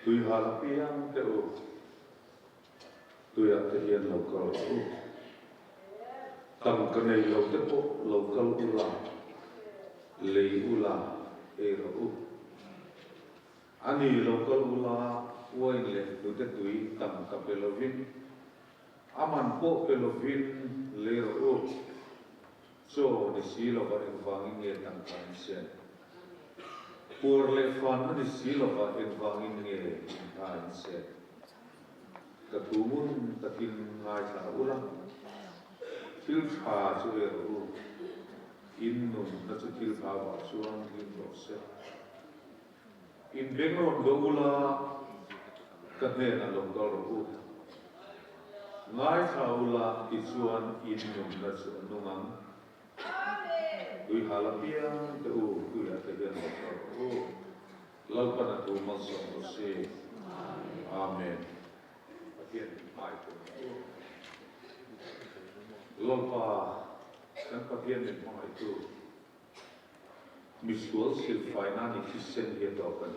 tui halapiang te u tui at te hian local u tam kanei lo te po local ula lei ula era u ani local ula uain le tu te tui tam ka pelovin aman po pelovin le u so ni silo ba en wangin nge tang kan sen pur le fan ni silo ba en wangin nge kan sen katumun takin ngai sa ulang til pha chu e ru in nun na chu til pha ba chuang in ro se in background do ula ka ne na long do ru ngai sa ula ti chuan in nun na chu nungang tui halapia te u tui a te hian ro lalpana tu mal so se amen Pathianni Hmeichhe Lompa kan Pathianni Hmeichhe Misual silfaina ni kisen he dokan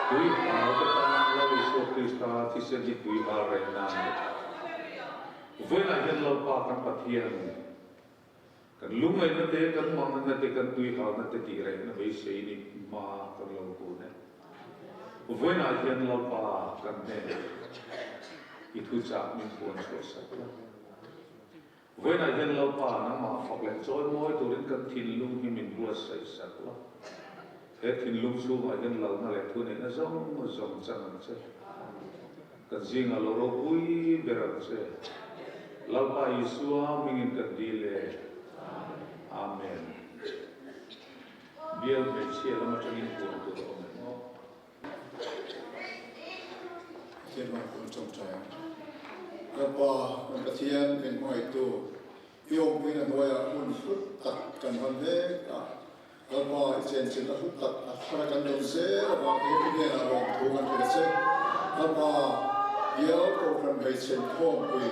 tui hal te tanang lawi so Krista kisen hi tui hal reina Vena hian lompa kan Pathianni kan lungai na te kan mang na te kan tui hal na te ti reina vei sei ni ma kan lo ko ne Vena hian lompa kan ne itu cak min pun sosakla. Vena hian lompa na ma phok le choi moi turin kan thin lung hi min buat sai sakla. He thin lung chu ma hian lo na le thu ne na zong chang che. Kan zinga lo ro pui berak che. Lompa Yesua mingin kan dile. Amen. Bial Hmeichhe lama changin pun tu ro me no. Thiên hoàng quân trong trái Lập bò quân Pathianni bên ngoài tu Yêu quý là nuôi ở quân phút tật cần hoàn thế Lập bò trên là phút tật Khá cần đồng xế Lập bò thế kinh nghiệm là lòng thú ngân phía xế Lập bò Bial Kohhran hay trên Inkhawmpui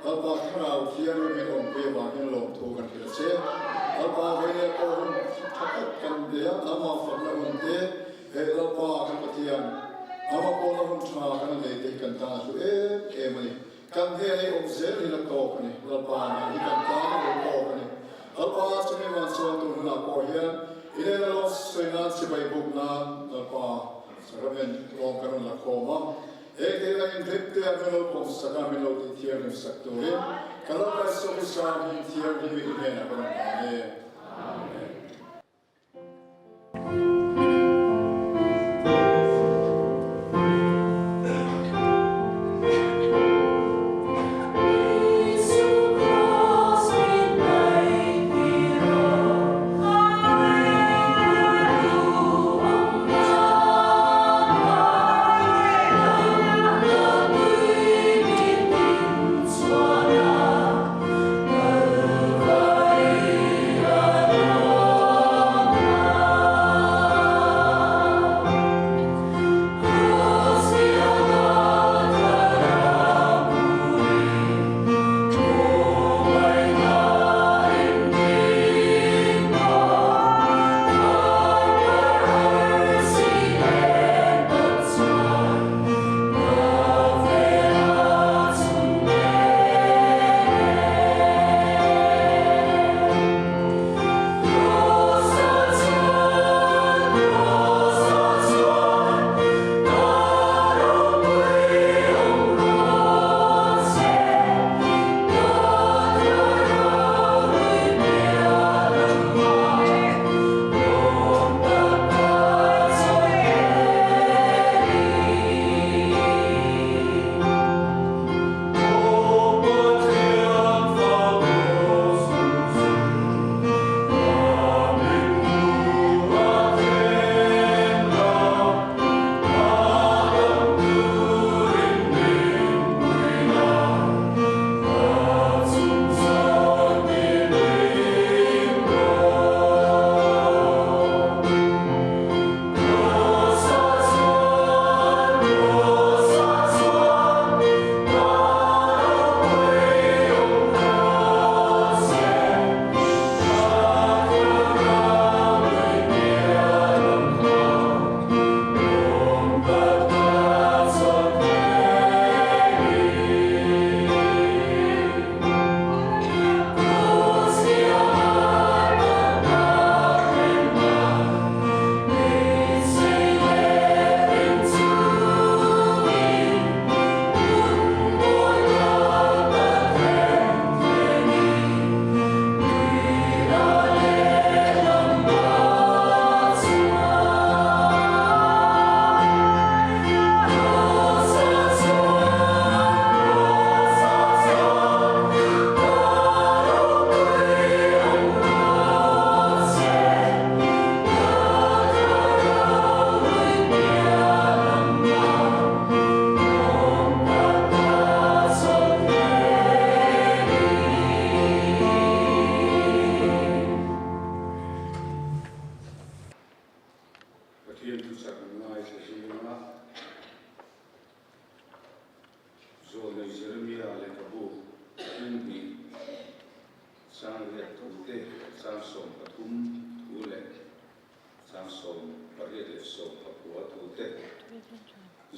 Lập bò thả nào thiên bên ông quý và những lòng thú ngân phía xế Lập bò với những Kohhran thắc tất cần đế Ám mò phật là nguồn tế Hệ Lập bò quân Pathianni Ama pola hun cha kan le te kan ta su mani kan he ai om zel ni la ko ni la pa na ni kan ta ni ko ni al pa chu ni man so tu na ko hian ile la lo se na si bai buk na la pa saramen ko kan la ko ma te la in trip te a lo ko sa ka mi lo ti tier ni sak tu he kan la pa so ni sa ni tier ni mi ne na kan ne amen Hãy subscribe cho kênh Ghiền Mì Gõ để không bỏ lỡ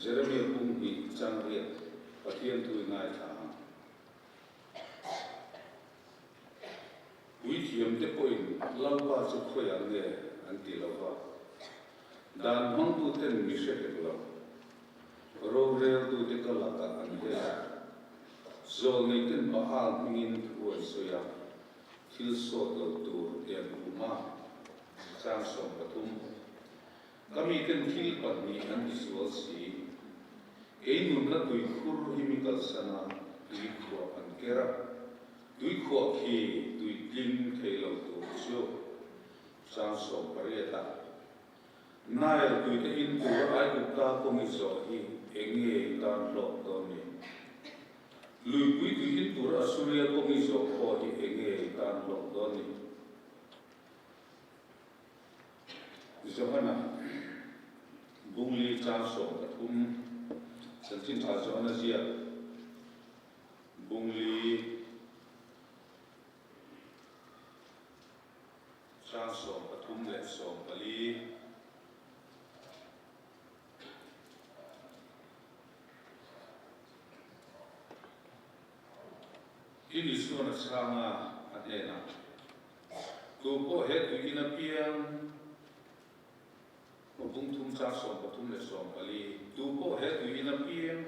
Jeremia bung hi chang riat pathian thui ngai tha ui thiam te poin lau ba chu khoi ang nge an ti lo ba dan hong tu ten mi she te lo ro re tu te ka la ka an he zo nei ten ba al mingin tu so ya thil so do tu te ma sang som pathum kami ten thil pat ni an ti so si ei nun na tui khur chemical sana tui khua an kera tui khua khi tui lim thei lo tu chu sang som pariata nail tui te in tu ai ku ta ko mi so hi enge tan lo to ni lui pui tui in tu ra surya ko mi so kho hi enge tan lo to ni Zohana bungli sang som pathum Santin Tazo Anazia Bungli Sang Som Pathum Le Som Pali Ini Suna Sanga Adena Tupo Het Ina Piang Bung Thum Sang Som Pathum Le Som Pali Tupo Het Ina Piang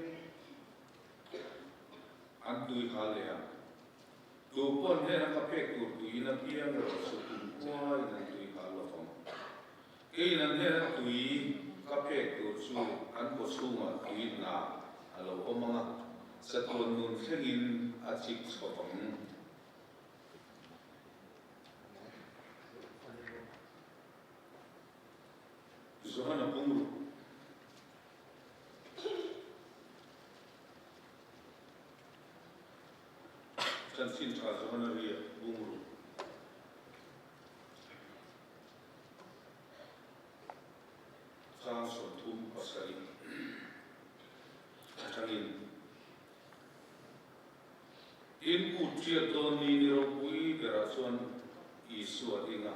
An Tui Halea Tupo He Na Kapek Tu Ina Piang Ro Su Tum Kwa Ina Tui Halofam Ina He Na Tui Kapek Tu Su An Ko Suma Tui Na Alo Omanga Satun Nun Fengin Achik Sopam Zohana Bungru Santin Tazo Anazia Bungru Sang Som Thum Pasari Changin In Utia Doni Nirokui Gerason Isua Inga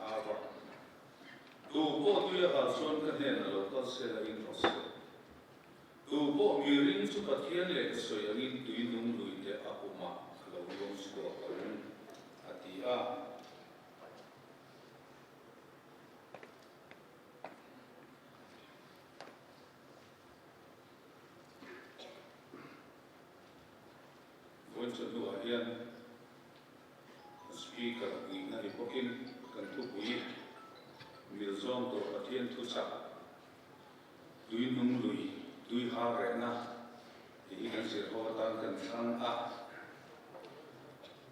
Ava Tupo tuya halson kanena local sela in Rosse. Tupo miring su Pathianni so yangin tuinung luite apuma kalawong sko kalung atia. Vonsa dua yan speaker ina ipokin kantukui Milzong to Pathian tu sa tui nung lui tui ha re na ikan sir ho tan kan sang a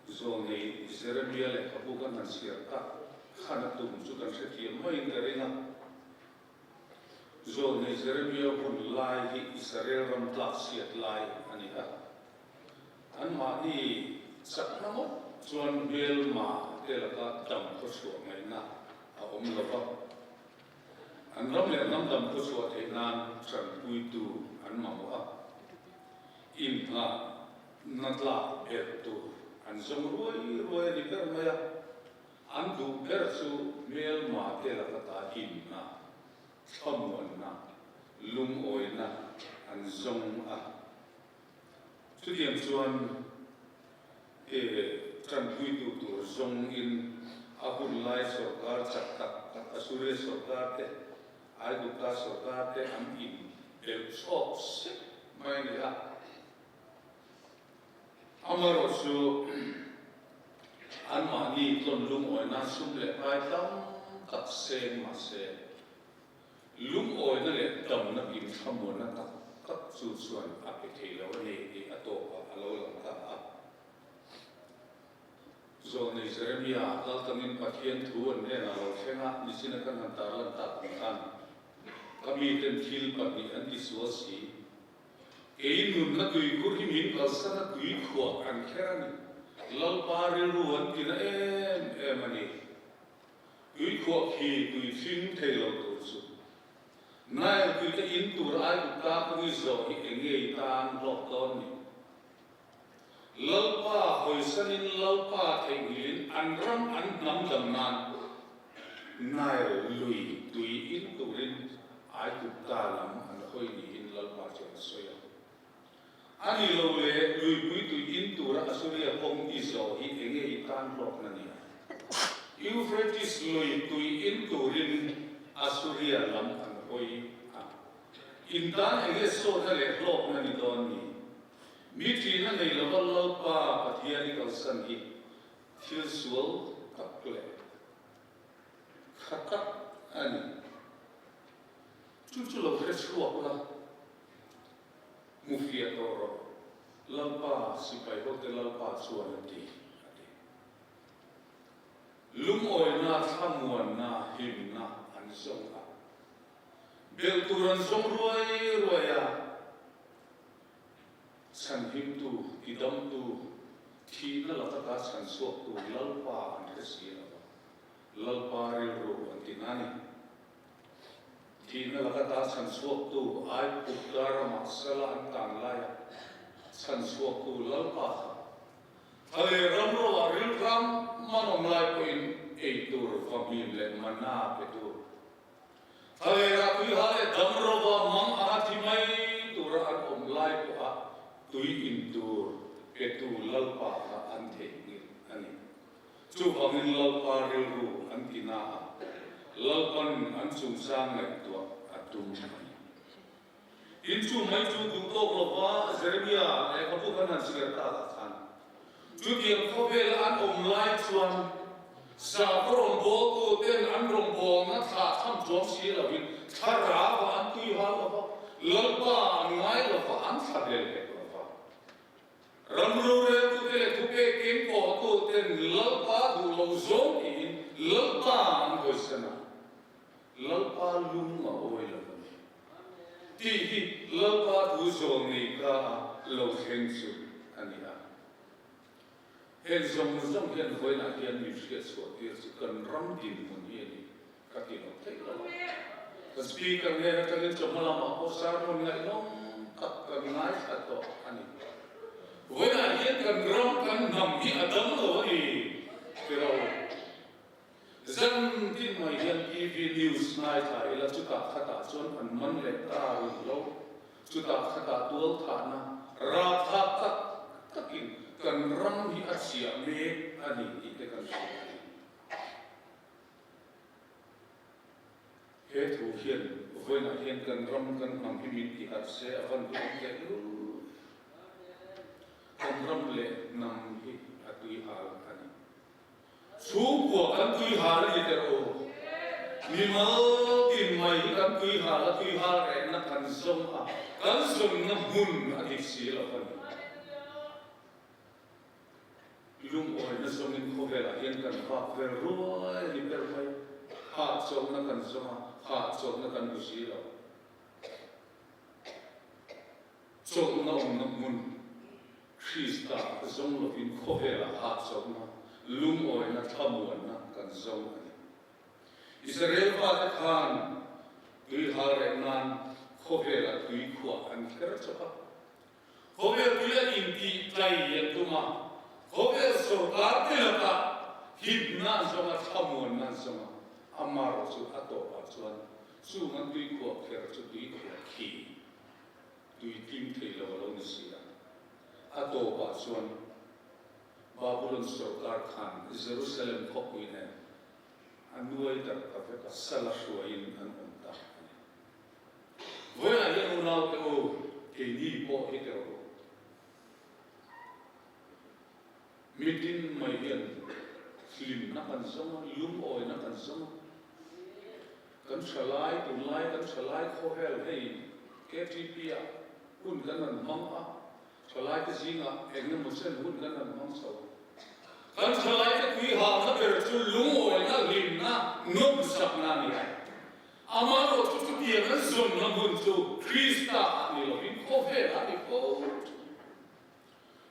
zo nei Jeremia le kabukan an sir ta khana tum chu kan se thi mai ngarena zo nei Jeremia bun lai hi Israel ram tla siat lai ani ha an ma ni sak na mo chuan bel ma te la ka dam ko su mai na Om Lapa An Ram Le Nam Dam Kuswa Te Nan Tran Pui Tu An Mamua In Na Natla Er Tu An Zong Roi Di Per Maya An Du Per Su Mel Ma Te La Kata In Na Chamuan Na Lung Oi Na An Zong A Tu Diam Chuan Tran Pui Tu Tu Zong In Akun lai sorkar cakap asure sorkar te, aiguta sorkar te am in el sos main ya. Amarosu an mani ton lung oi na sumle pai tam tak sen mase lung oi na le tam na im khamon na tak chu chuan apethelo ni ato alo lang ka zo nei Jeremia dal tamin Pathian thuan ne na lo thenga ni sina kan han tar lan ta kan kami ten thil pa ni an ti so si ei nun na tui kur hi min kal sana tui khwa an kherani lal paril ruan ki na ani tui khwa khi tui thin thei lo tu su nai tui ta in tur ai ta ko ni zo hi engei tan lo ton ni lalpa hoisanin lalpa thengilin anram an nam dam nan nai lui tui in turin ai tu ta lam an hoi ni in lalpa ani lo le lui pui tu in tu ra asuria pong iso hi enge hi tan lok na ni Euphrates lui tu in tu rin asuria lam an hoi in tan enge so na le lok na ni don ni mi ti na nei lo lo pa Pathianni kal san hi thil sual kak le khakat ani chu lo re suak la mufia toro lampa sipai hotel lampa suan ti lum oi na thamuan na him na an song a bel turan song ruaya san him tu idam tu thi na la ta san suak tu lalpa an resia lalpa ri ro an tinani Tina lakata san suak tu ai pukara maksala ang tanglaya san suak tu lalpa hale ramro aril ram manong lai ko in eitur famim le mana petur hale rakui hale damro ba mang ahati mai tura an om lai ko a tui intur petu lalpa an thengin ani chu famim lalpa ril ru an tina lalpan an chung sang ngai tua atum in chu mai chu du to lo ba Jeremia e ko kan an sigar ta khan chu tiam ko vel an om lai chuan sa rom bo ko ten an rom bo na tha tham chom si la win thara ba an tui ha lo ba lalpa ngai lo ba an tha le le lo ba ram ru re tu te tu pe kem ko ko ten lalpa du lo zong in lalpa an ko sana lalpa lung ma oi la ti hi lalpa du zong ni ka lo kheng su ania hen zong zong hen hoi na hian mi fie so ti su kan ram din mun hi ni ka ti no thei lo ka speaker ne ka len chom la ma ko sar mon ngai long ka ngai sa to ani hoi na hian kan ram kan nam hi adam lo ni pero Zan tin mai hian TV news nai thai la chuta khata chon an man le ta lo chuta khata tual thana ra tha tak takin kan ram hi asia me ani ite kan he thu hian voina hian kan ram kan nam hi min ti at se avan tu ke lu kan ram le nam hi atui hal ani Xuống của căn tùy hà là gì thế ô Vì mà tìm mày căn tùy hà là tùy hà rẻ nó cần sông à Căn sông nó hùn à thịt xí là phần Lúc ôi nó sông nên không về là hiện cần phạt về rồi Thì về rồi Hạt sông nó cần sông à Hạt sông nó cần xí là Sông nó hùn Krista sông là vì không về là hạt sông mà lum oi na thamuan na kan zong ani Israel va ta khan tui hare nan khovela tui khwa an kher chapa khovel tui la in ti tlai yen tuma khovel sarkar te lata hip na zonga thamuan na zonga amar chu ato pa chuan chu ngan tui khwa kher chu tui khwa khi tui tim thei lo lo ni sia ato pa chuan Babylon sarkar khan Jerusalem khopui ne anuai tar ka fe ka sala shuain an umta voya ye unau te o ke ni po hetero mitin mai hian film na kan soma lum oi na kan soma kan salai tunlai kan salai khohel hei KTP a kun kan an mang a salai te zinga egne musen hun kan an mang so kan salai te kui ha na ber chu lum oi na lim na nom sak na ni ai amaro chu chu dia kan zon na mun chu Krista ni lo in khohel ani ko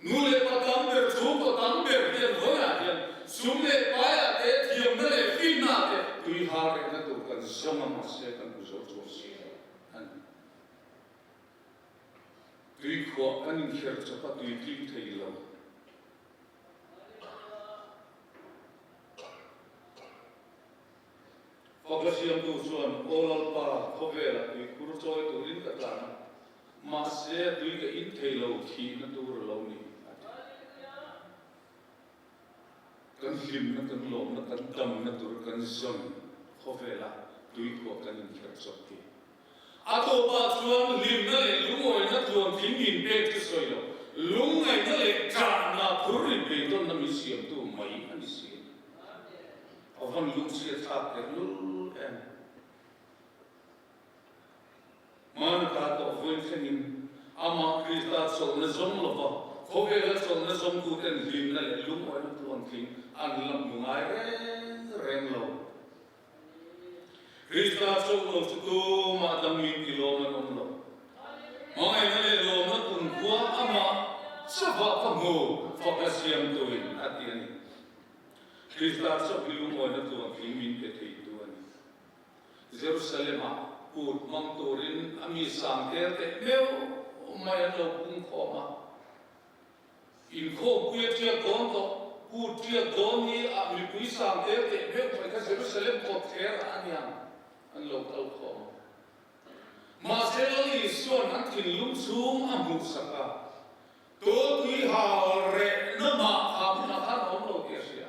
Nule patam ber chu patam ber dia hoya dia sumle paya te thiam na le fin na te tui ha re na tu kan zoma ma se kan ku zo zo si an tui kho kan kher chapa tui tim thei lo Pagasiam tu suan olal pa khovela tui kur choi tu rin ka tana ma mà sẽ tùy cái in thầy lâu thì nó tu rồi lâu này cần lim nó cần lom nó cần tâm nó tu cần zon khó về là tùy của cần in thật sốt thì tô ba chuan lim nó lại lúng ngồi nó tuồng thính nhìn bê cái soi đâu lúng ngày nó lại cả na phur đi bê tôn nó mới xiêm tu mấy anh xiêm ông lúng xiêm tháp cái lúng em mà nó cả tổ vun khen in ama Krista song na zong lo ba khó về là song na zong tu tên lim nó lại lúng ngồi nó tuồng thính ăn lắm mùng ai reng lâu Krista song lo tu mà đam min kilo mà ông lo mọi ngày nó lại lo nó cùng quá ama sao vợ không ngủ phật là xiêm tôi Pathianni Krista song kilo ngồi nó tuồng thính min cái thầy tu anh Jerusalem cụt mong torin ami sang thế thế nếu mai anh lâu cũng khó mà Inkhawmpui chia con to cụt chia con ni ami quý sang thế thế nếu phải cái Jerusalem có thế là anh lâu câu khó mà sẽ là lý xuân anh thìn lung xuống amu saka tôi quý hào rệ nó mà ham nó khát ông lâu kia xia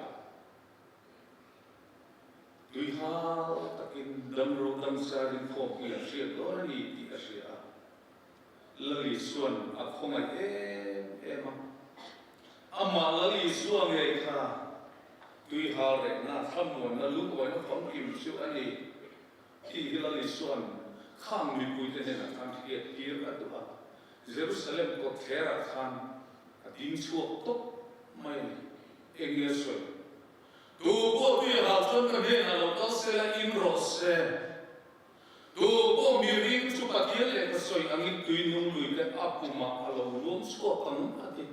tuy hào takin đâm rô đâm sa đến khổ kia xia đó là gì kia xia là lý xuân à không ai em ama là lý xuân ngày kha tuy hào rệ na tham muốn là lúc gọi nó phóng kim siêu anh ấy thì là lý xuân khang mi bui thế này khang thiệt kia là đó Jerusalem có thế là khang tiếng chuộc tốt mày em nghe rồi tu bộ tuy hào chân cái bên là nó sẽ là in rose tu bộ mi ring chu Pathianni lệ cái soi anh in tuy nung lùi cái áp mà alo luôn suốt tăng anh đi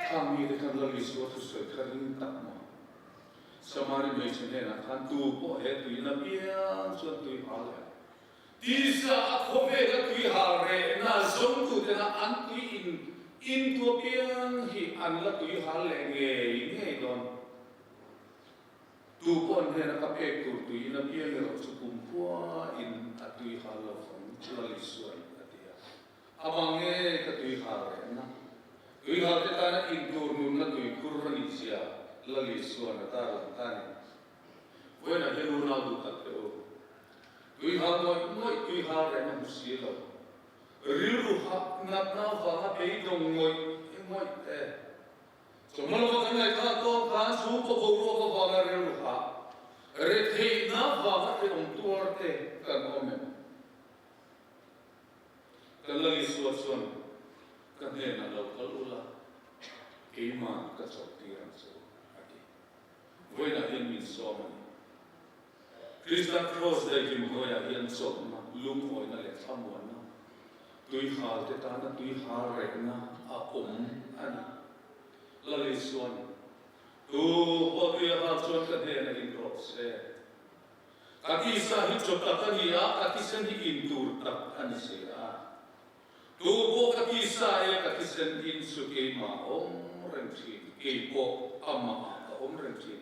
khang mi cái là lý suốt soi cái ring tắc mà Samari Hmeichhe này là khăn tu bộ hệ tùy là biang xuân tùy hà lệ tí sa khó về là tùy hà lệ na giống tu thế là ăn tùy in tua biang hi ăn là tùy hà lệ nghe đòn tu bộ này là các em tu tùy là biang là sự cùng qua in tùy hà lệ phong chưa lịch sử amang nghe cái tùy hà lệ na tùy hà lệ ta là in tu nun là tùy Kohhran Asia là lý xuân ta là ta này với là hiện nào đủ tất cả tùy hà ngồi tùy hà để làm gì đâu riu ha ngắt nào và bây đông ngồi thế cho mà nó cái này ta có cá sú có bầu có vào là riu ha rồi thì nó vào cái ông tua thế cần ông em cần là lý xuân cần hiện là đâu có luôn là cái mà cái số tiền số với là hiện mình so mà Krista cross đây kim gọi là hiện so mà lung gọi là lệ tham muốn na tùy hà thế ta na tùy hà rệ na anh là lý xuân tu bộ tùy hà xuân cái này là in cross các cái sa hít chốt các cái các cái sen hít in tur các anh sẽ tu bộ các cái sa các cái sen in su cái mà ông rèn chi cái bộ ama ông rèn chi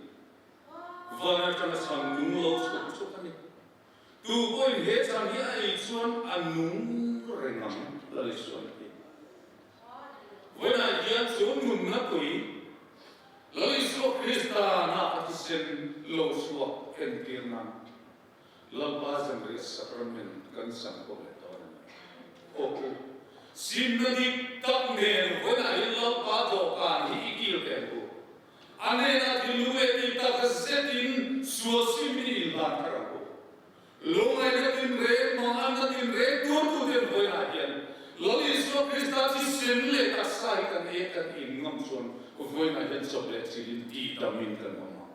và trong sang nung lâu số cái này tu bôi hết sang hiện ai xuân ăn nung rèn ngắm là lịch xuân kia với là hiện số nung nát tuổi là lịch xuân Krista na cái sen lâu số khen tiền nam là ba trăm rưỡi sacrament cần sang có lệ đó ô xin nó đi tập nghề với là hiện là ba đồ cả hi kia khen cô anh ấy là thì lưu ý thì ta có sẽ tin suy sinh mình làm cái đó lúc này cái tin rễ mà anh ta tin rễ tuôn tu tiền với lại hiện lúc ý số Krista thì xin lệ ta sai cái in ngâm xuân với lại hiện sắp lệ chỉ đi tâm mình cái mà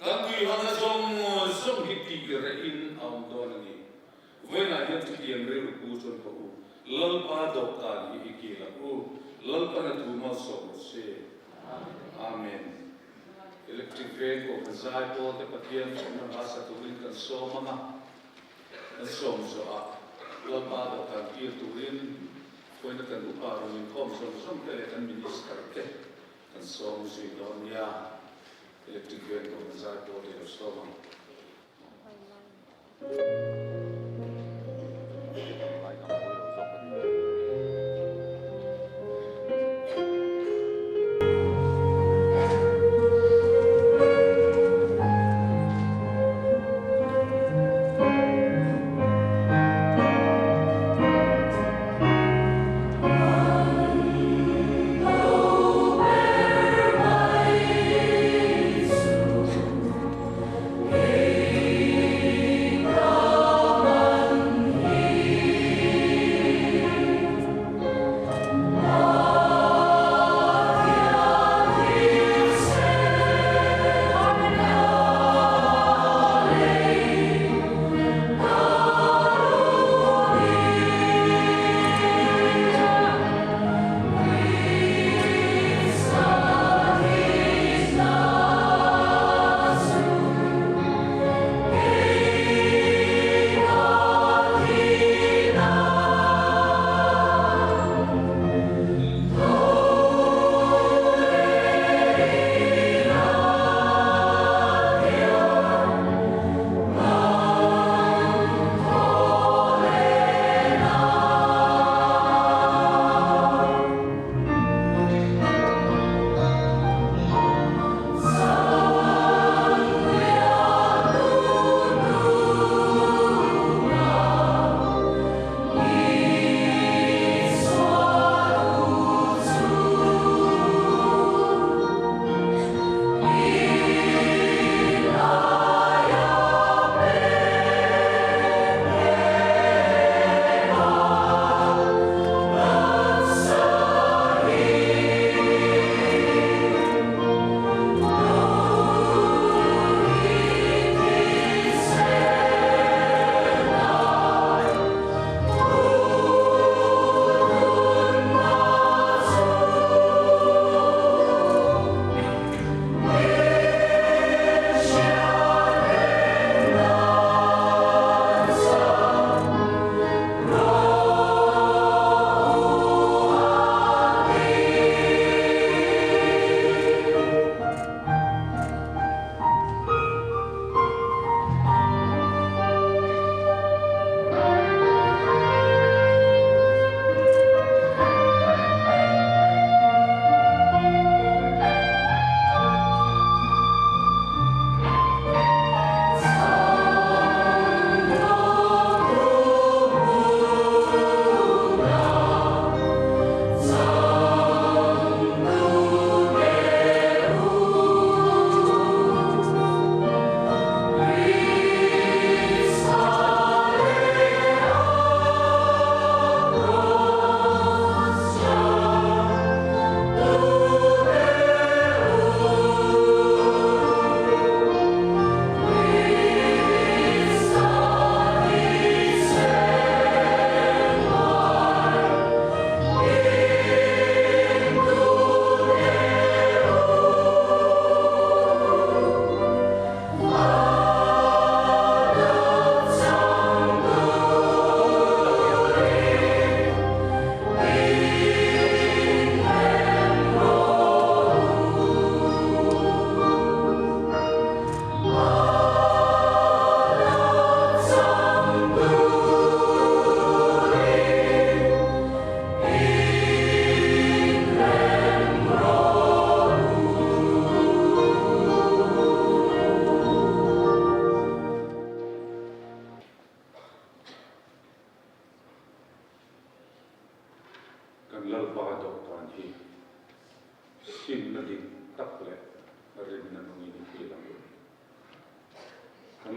các quý hắn là trong hít đi cái in ông đó này với lại hiện chỉ tiền rễ của xuân của lal ba độc cả ý kia là lal pa na tu ma so se Amen. Electric Veng của phần giải po te Pathianni trong năm basa tu rin kan so mama kan som so a la ba do kan tir tu rin foi na kan upa ro Inkhawm som te le kan minister te kan som si donia Electric Veng của phần giải po te so mama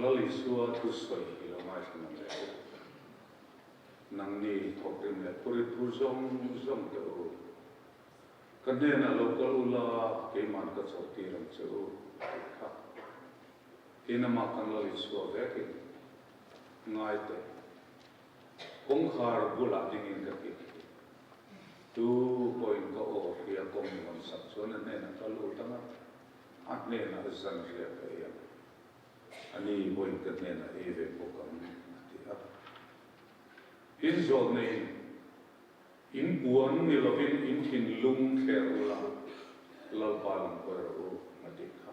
lali suwa tu soi hi lo mai thang le nang ni thok rim le puri pu zong te u kan ne na local ula ke man ka chau ti ram chu kha ina ma kan lali suwa ve ki ngai te Kohhran bula dingin ka ki tu point ko o ria kong mon sak so na ne na kalu tanga at ne na san ria ka ya ani point ka ne na eve ko kam ti ha in zo ne in buan ni lovin in thin lung kher ula lal palang ko ro ma ti kha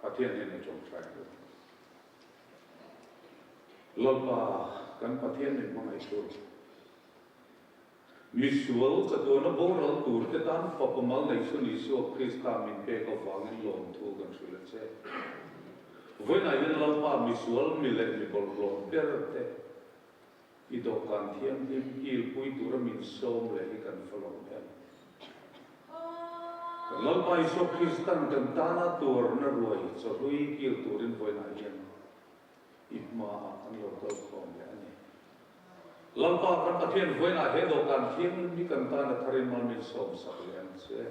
Pathianni ne chong trai lal pa kan Pathianni mangai tu Mual ka to na boral tur ke tan papamal nei su ni su Krista min pe ko wangin lom thu kan su le che voi na yin lal pa Mual mi le mi bol lom per te I do kan thiam him il pui tur min som le I kan follow them lal pa iso Kristan kan tana tur na ruai so hui kil turin voi na yin ipma an lo ko khom le ani lampa kan Pathian voi na he do kan thiam ni kan ta na tharin mal min som sak le an che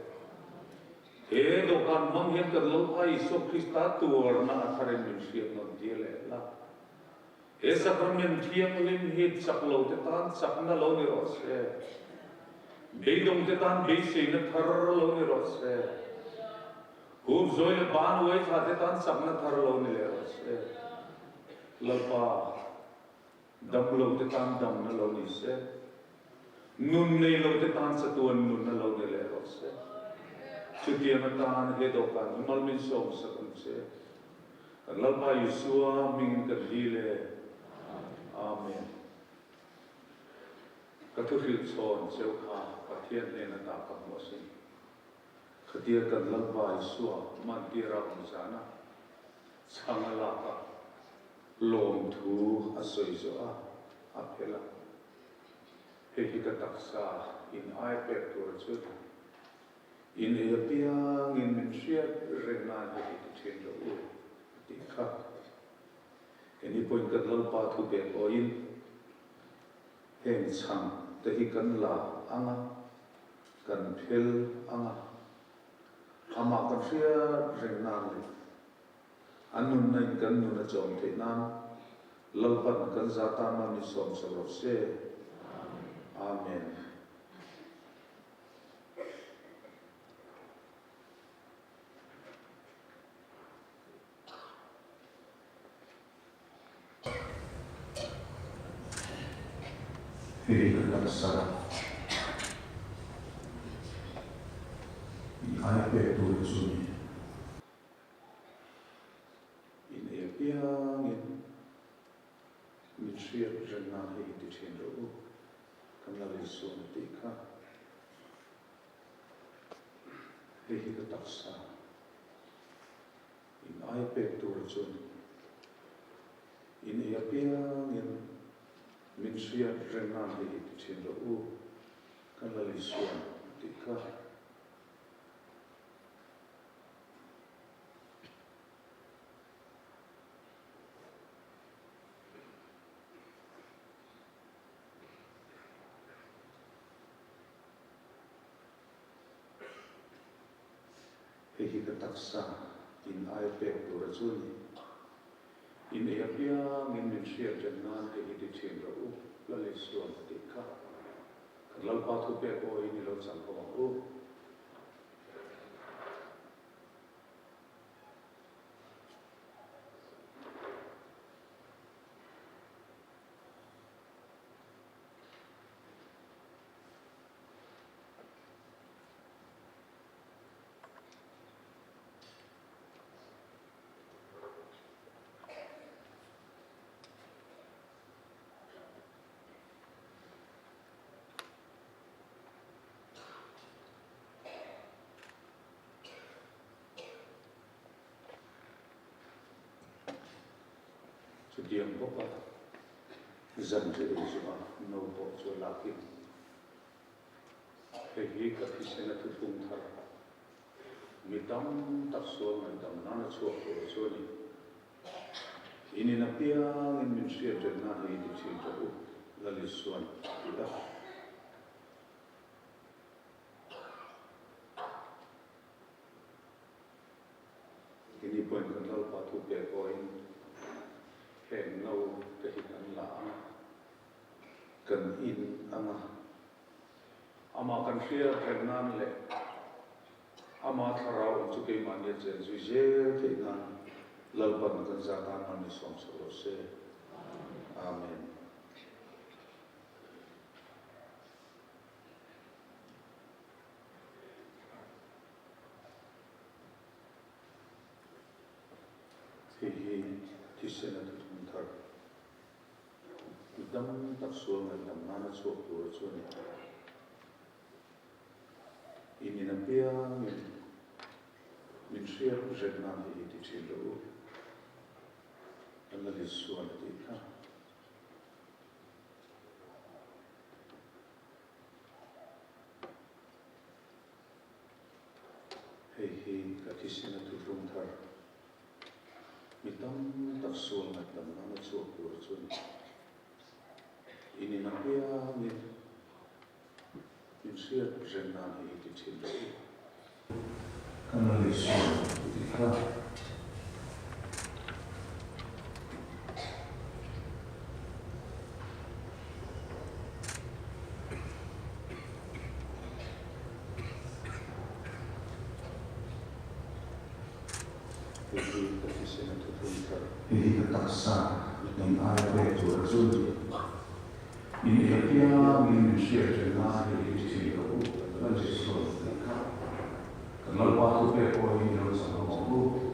he do kan mang hian kan lo ai so Krista tur na tharin min siam non dia le la he sakrament thiam lim hi sak lo te tan sak na lo ni ro se be dong te tan be se na thar lo ni ro se hum zoi na ban wai tha te tan sak na thar lo ni le ro se lalpa dam lo te tan dam na lo ni se nun nei lo te tan sa tuan nun na lo ni le ro se chutia na tan he do kan mal min som sa kan se lalpa Yeshua ming ka di le amen ka tu hil chon cheu kha Pathian ne na ta ka mo sin khatia kan lalpa Yeshua man ti ra om sana changala ka lom thu asoi zo a phela he hi ka taksa in ai pe tur chu in e piang in min sia rena he ti chen lo u ti kha eni point ka lal pa thu pe ko in heng chang te hi kan la anga kan phel anga ama kan sia rena le anun nai kan nu na chom the nan lalpan kan zata ma ni som so se amen Hei kan sara I ai pe tu suni piang in min sia rena he ti chen ro kan la li so ti kha he hi ka taksa in ai pe tur chun in e piang in min sia rena he ti chen ro kan la li so ti kha hi ka taksa in ai pe tur chuni in e piang in min sia jannan he ti chen ro la le suan ti kha lal pa thu pe ko in lo chang ko ko diam bopa zan je uzwa no bo cho lakin he hi ka pisena tu tung thar mi dam tak so mi dam na na cho ko so ni ini na piang in min sia na hi ti chi to lalisuan kita ini poin kenal patu pe poin ken no te hikan la kan in ama kan sia nan le ama tharau chu ke man ye chen ju je te nan lalpan kan zatan man som so se amen thì sẽ là thực hiện thật đâm tắc xuống là làm mana chuộc của chuột ini na pia min share jet na hi ti chilo alla li suan ti ka hei ka kisina tu rum thar mitam tak suan na tam mana chuộc của chuột ini na pia min share jet na hi ti chilo kana li suan ti ka ini ketaksa dan ada itu rezeki ini dia min share jenah di sini aku lanjut soal kenal waktu pepo ini harus sama aku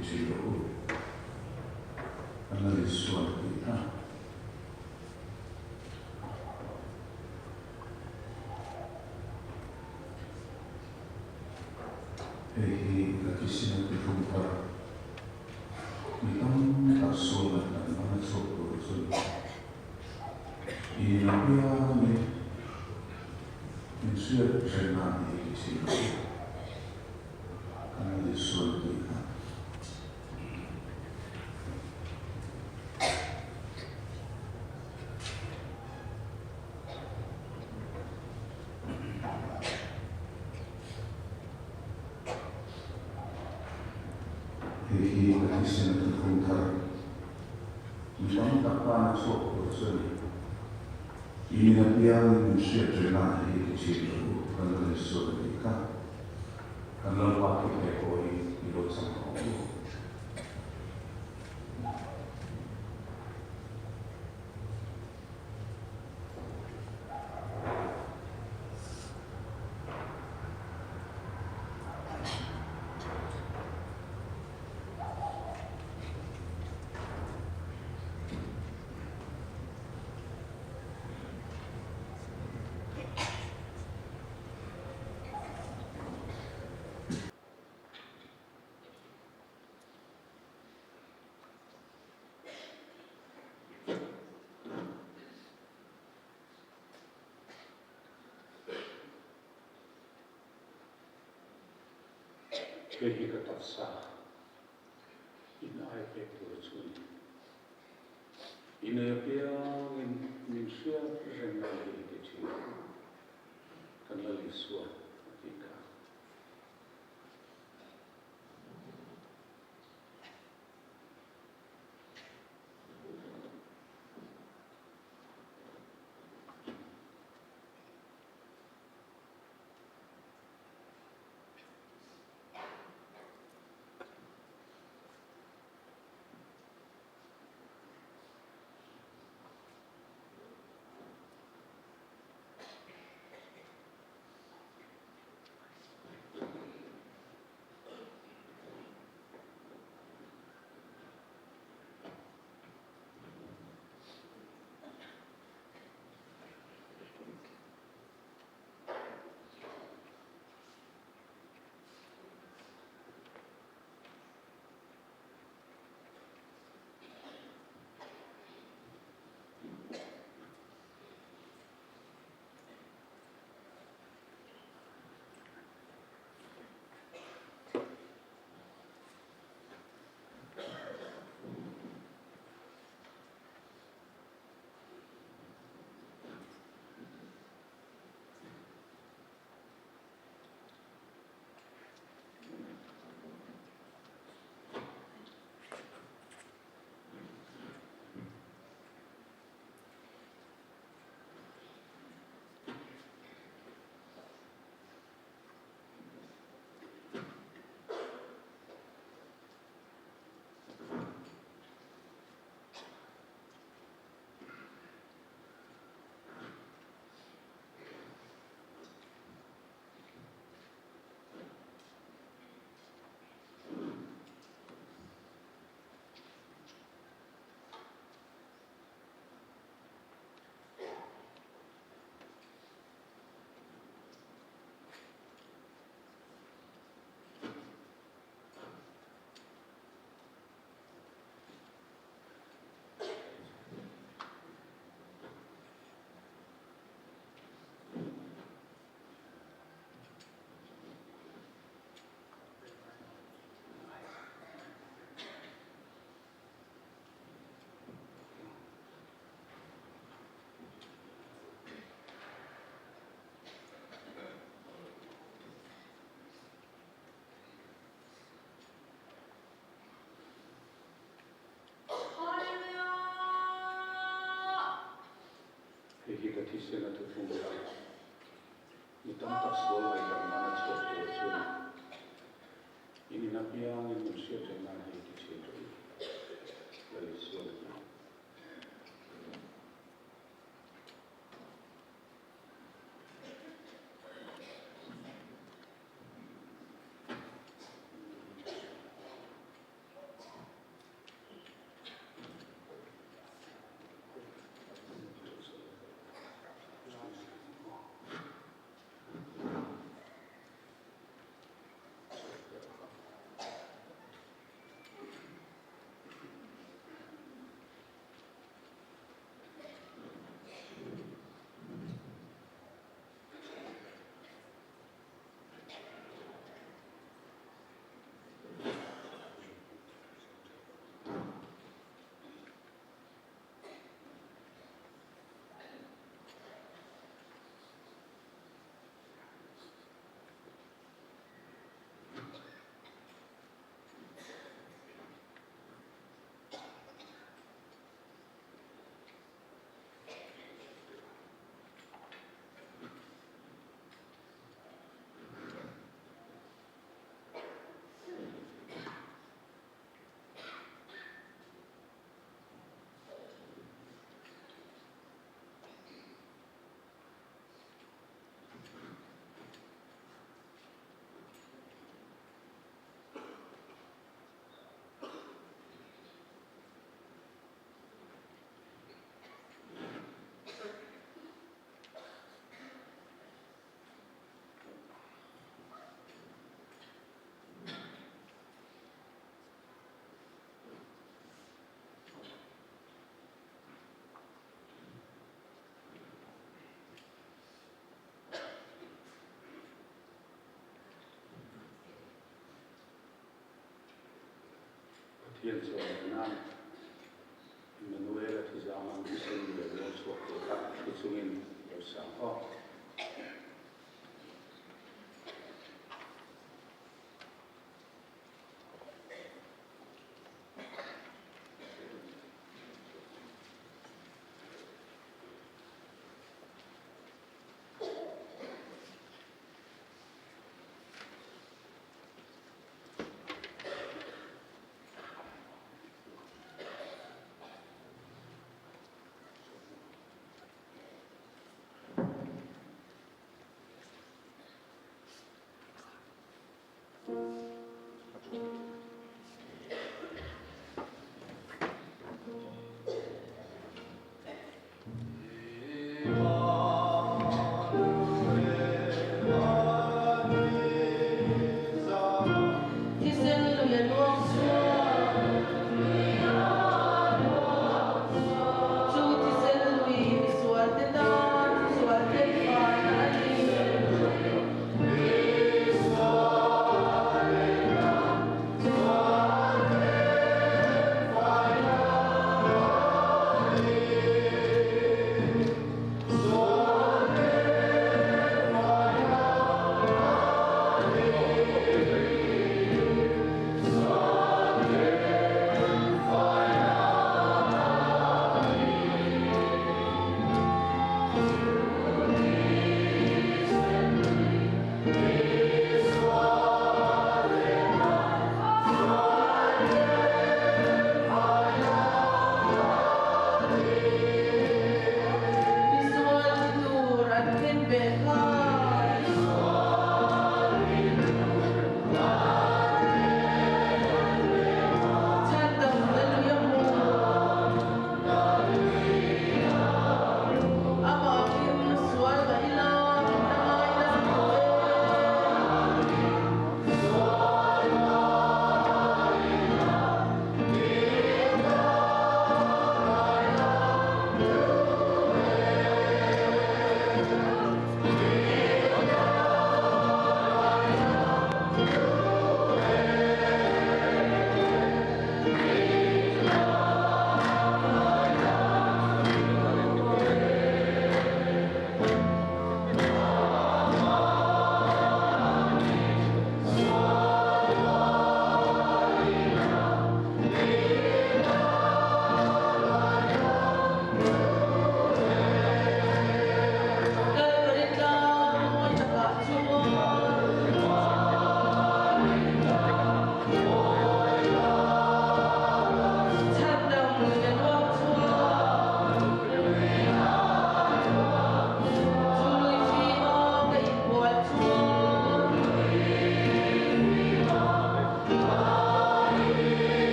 Chilo, alla visualità. E la piscina di punta mi tanta sola non sotto in abbia mi sia genani di sino alla visualità. Hei ka kisina tu kuntar Misang takpan sok berseni ini nabiang siap jenah di situ kalau disuruh nikah kalau waktu ekoi di dosa kamu Kehi katafsa in ai pektur chui. In a piang in minsia rengali ke chui. Kanali sua tika. Kehi katisena tu funga. Itam tak sola yang mana suatu chui. Ini napiang in minsia rengali ke chui. Dari sua. Thiên Sổ Việt Nam Emmanuel thì giao mang cái sinh về một số các cái xung in ở sáng ho Hãy subscribe cho kênh Ghiền Mì Gõ để không bỏ lỡ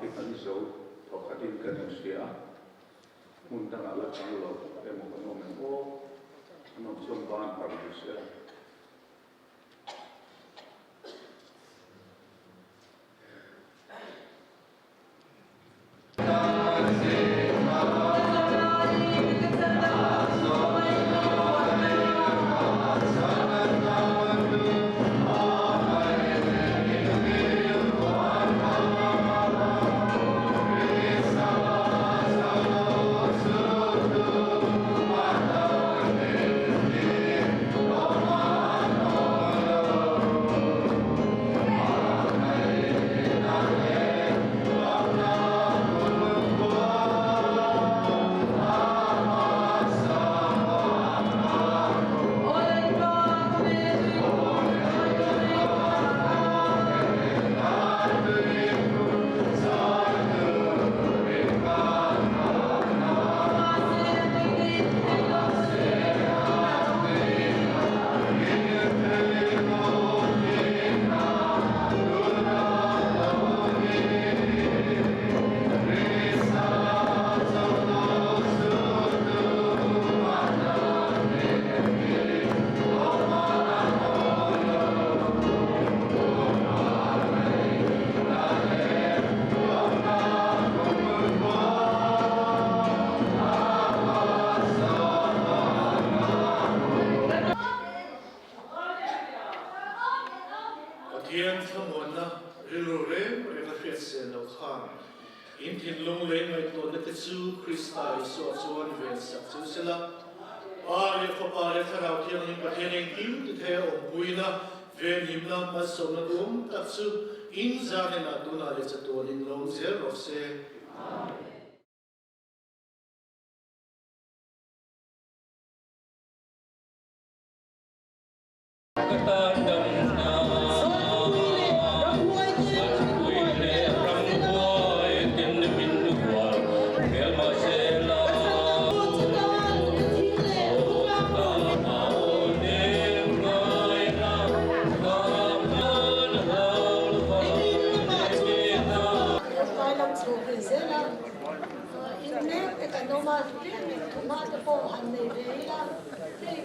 ที่ขันโซ่พอขัดดินกันเสียมุนตั้งอะไรกันหลอกแต่หมกนมโอ้นมช่วงบ้านปาริเสีย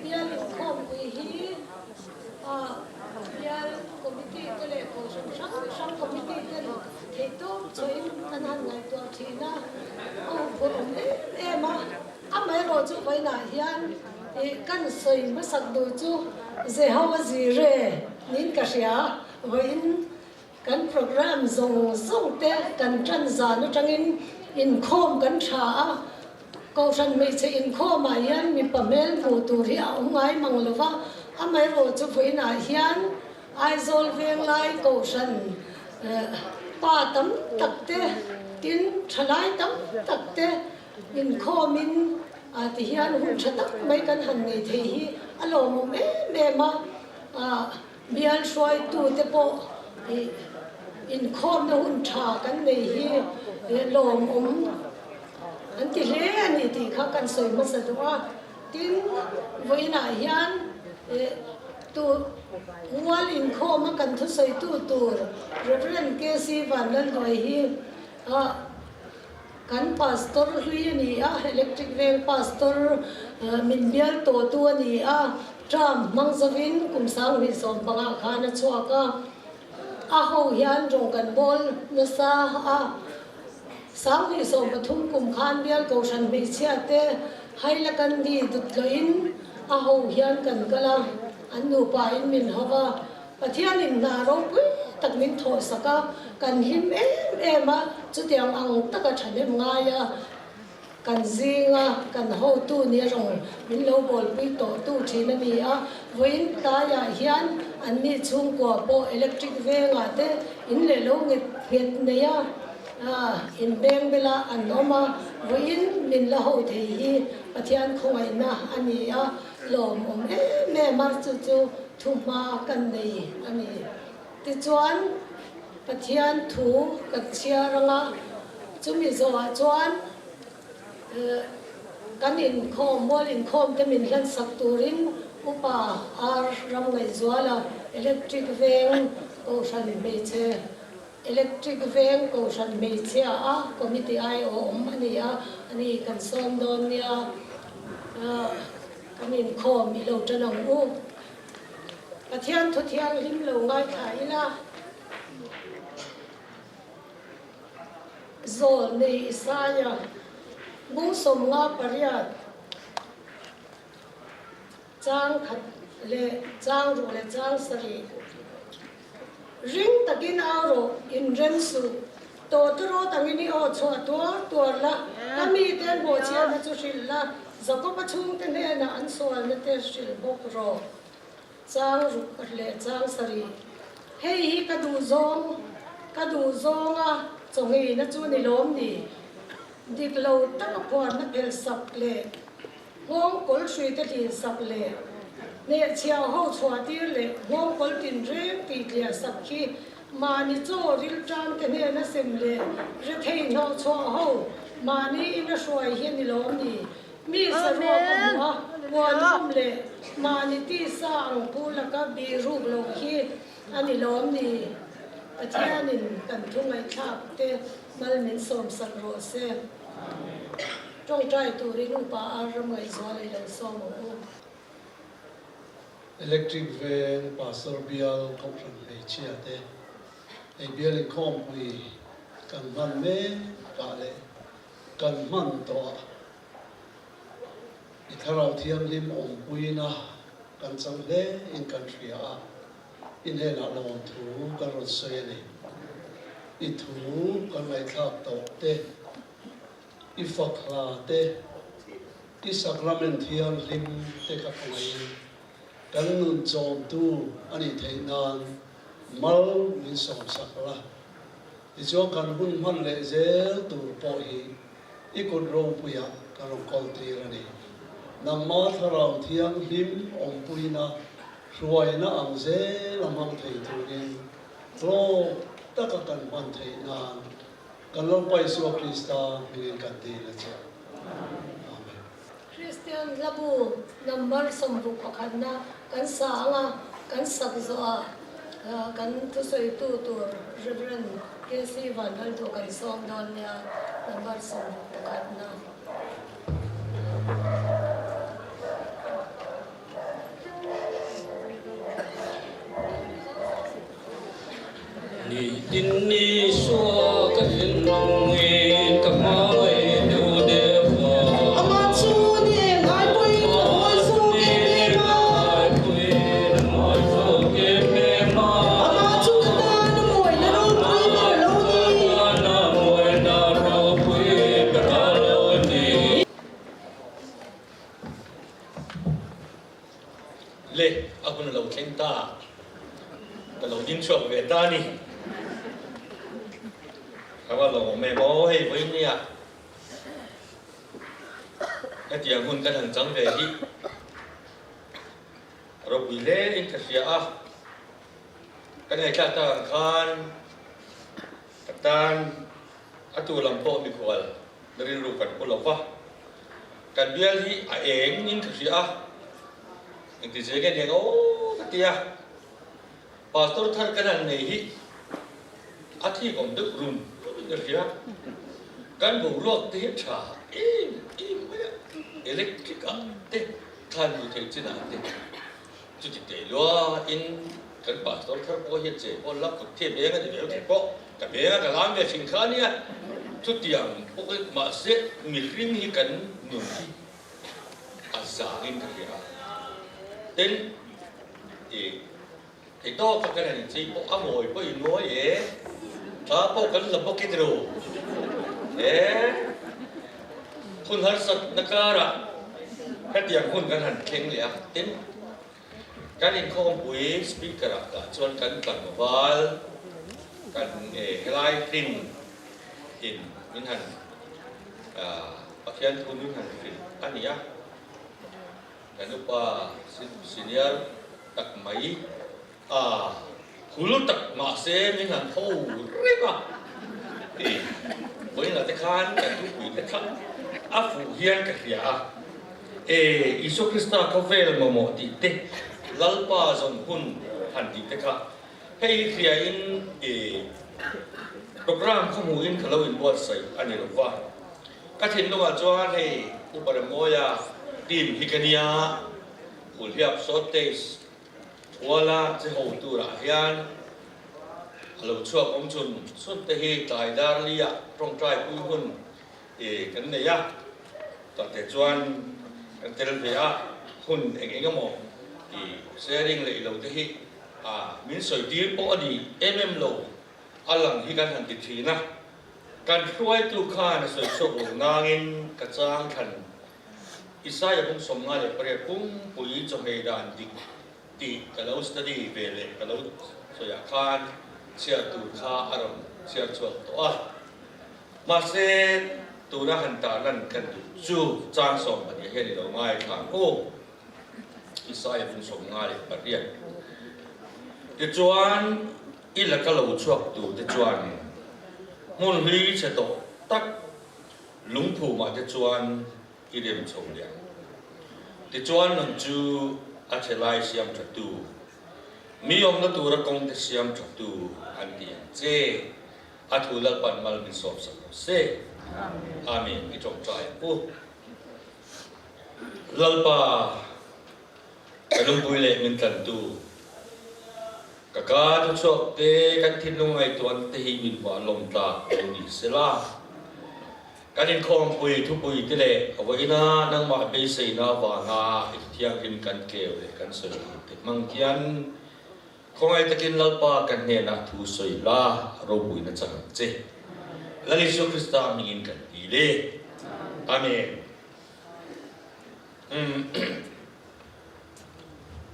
Bial Inkhawmpui hi Bial committee te le ko sang committee te thei to choin kan han ngai to thina o borom e ma amai ro chu vai na hian e kan soi ma sak do chu ze hawa zi re nin ka sia voin kan program zong te kan tran za no tangin Inkhawm kan tha Kohhran Hmeichhe Inkhawm a hian mi pamel mu tur hi a awm ngai mang lova amai ro chu voin a hian aizol veng lai Kohhran pa tam tak te tin thalai tam tak te Inkhawm in a ti hian hun tha tak mai kan han nei thei hi alo mo me ma bial shoi tu te po Inkhawm na hun tha kan nei hi lom an ti hle ani ti kha kan soi ma sa duwa tin voina hian tu Mual Inkhawm kan thu soi tu tur reverend KC Vanal doi hi kan pastor hui ani a electric Veng pastor min bial to tu ani a tram mangzavin kumsang hi som panga khana chuaka a ho hian rong kan bol na sa a sang hi som pathum kum khan bial Kohhran Hmeichhe te haila kan di dutloin a ho hian kan kala an nu pa in min hawa Pathianni na ro pui tak min tho saka kan him em a chu tiang ang taka thanem nga ya kan zinga kan ho tu ni rong min lo bol pui to tu thina ni a voin ta ya hian an ni chung ko po electric Veng ate in le lo nget ne ya in beng bela an oma voin min la ho thei hi Pathian khongai na ani a lom me ma chu thuma kan nei ani ti chuan Pathian thu kan chia ranga chumi zo a chuan kan Inkhawm Mual Inkhawm te min hlan sak turin upa ar ram ngai zuala electric Veng Kohhran Hmeichhe electric Veng Kohhran Hmeichhe committee ai ani kan som don nia kan Inkhawm i lo tanang u Pathian thu thiang lim lo ngai thai la zol nei isaya bung som nga pariat chang khat le chang ru le chang sari ring takin aro in rensu to tro tangini o chwa to la kami ten bo chia na chu shil la zako pachung te ne na an so na te shil bok ro chang ru le chang sari hei hi ka du zong a chongi na chu ni lom ni dik lo tak por na pel sak le ngong kol shui te li sak le ne chia ho chwa tir le ngong kol tin rem ti lia sak khi ma ni cho ril tang te ne na sem le re thei no chwa ho ma ni in a shoi hi ni lom ni mi sa ro ko ma wan le ma ni ti sa ang pu la ka bi ru lo khi ani lom ni Pathianni kan thung ai thap te mal min som sak ro se trong trai tu ring pa aram ai zo ai lo som o electric Veng pastor Bial Kohhran Hmeichhe te ai Bial Inkhawmpui kan man me ka le kan man to i tharau thiam lim ong pui na kan chang le in country a in he na lo thu kan ro soi ni I thu kan lai thap to te I fakla te I sacrament thiam lim te ka ngai kan nun chom tu ani theinan mal min som sakla I cho kan hun man le zel tu po hi I kun ro puya kan kol ti rani namma tharau thiam lim ong puina ruai na ang ze lamang thei tu ni ro taka kan man thei nan kan lo pai su Krista min kan ti la cha amen Christian labu number som ru pakhan na kan sa nga kan sak zo kan tu soi tu reverend KC van hal to kan som don ya number som pakhan na ni tin ni so ka hin nong e ka mai du de fa ama chu ni ngai pui oi su ke me ma ai pui moi so ke me ma ama chu ta na moi na ro pui na lo ni na moi na ro pui ka lo ni le aku na lo thleng ta ka lo din chuak ve ta ni Kawa lo me mo hei với nia, cái tiếng hun cái thằng trắng về đi, rồi bị lẽ in cái gì cái này cha ta khan, cái tan, tu làm po bị qual, dari lu kan pulau fa, kan biar hi aeng in cái gì in cái gì cái dia cái tia, pastor thar cái này hi, thi còn được run. Kerja kan buruak teh cha elektrika teh kan tu teh cina teh cuci teh luar in kan pastor kan boleh hiat je boleh kut teh bengan je boleh kok kan bengan kan lam dia singkan ya tu tiang pokok masih miring hi kan nungi azangin kerja ten to kan ni cik pok amoy pok inoy Apa kan lebok itu, kun harus negara, kan dia kun kan han keng liak, tin, kan Inkhawmpui speaker agak, cuman kan Mual, kan helai tin, minhan, Pathianni minhan tin, kan ya, kan lupa senior tak mai, hulu tak masih minhan tahu riba, boleh lah tekan, kan tu boleh tekan, afu hian kerja, Yesus Kristus kafel memoti teh, lalpa zon pun handi tekan, hei kriain โปรแกรมข้อมูลอินเขาเล่าอินบอสใส่อันนี้หรอกว่าก็ทิ้งลงมาจวนให้อุปรโมยาทีมฮิกานียอุลเฮียบโซเตสวลาจะหูตัวระยันเราช่วยองชุนสุดที่ตายดาร์ลียตรงใจผู้หุ่นกันเนี่ยต่อแต่จวนกันเตลเบียหุ่นเองก็มองเซริงเลยเราที่มินสอยดีปอดีโลอลังที่การหันติดทีนะการช่วยตุกาในส่วนโชคงางินกระจางขันอิสายพุ่งสมงานเลยประเดี๋ยวพุ่งปุยจงให้ดานดีกันแล้วสตูดีเบลกันแล้วสยาคานเชื่อตุกาอารมณ์เชื่อชวนตัวมาเซตัวนั้นหันตานั่นกันจู่จางสมบัติเห็นเราง่ายขังโอ้อิสายพุ่งสมงานเลยประเดี๋ยวเดี๋ยวจวนอีหลักก็เราช่วยตัวเดี๋ยวจวนมุนฮีเชตตักลุงผูมาเดี๋ยวจวนอีเดียมชมเดียงเดี๋ยวจวนนั่งจูอาเชลัยเสียมจัตุมีองค์ตัวรักองเดเสียมจัตุอันเดียงเจอาทุลัลปันมัลมิสอบสักเซอาเมนอีจงใจปุ๊ลัลปากระลุงปุยเล่มินกันตูกะกาทุกชกเตกันทิ้งลงไอตัวเตหิมินว่าลมตาลมดิเสลากันอินคอมปุยทุกปุยที่เล่เอาไว้นะนั่งมาเบสนาบางาอีกเที่ยงกินกันเกลเลยกันสวยติดมังเทียนคงไอตะกินลัลปากันเนี่ยนะทุสวยลาโรบุยนะจังเจและลิซูคริสต์มีกินกันดีเลยอาเมน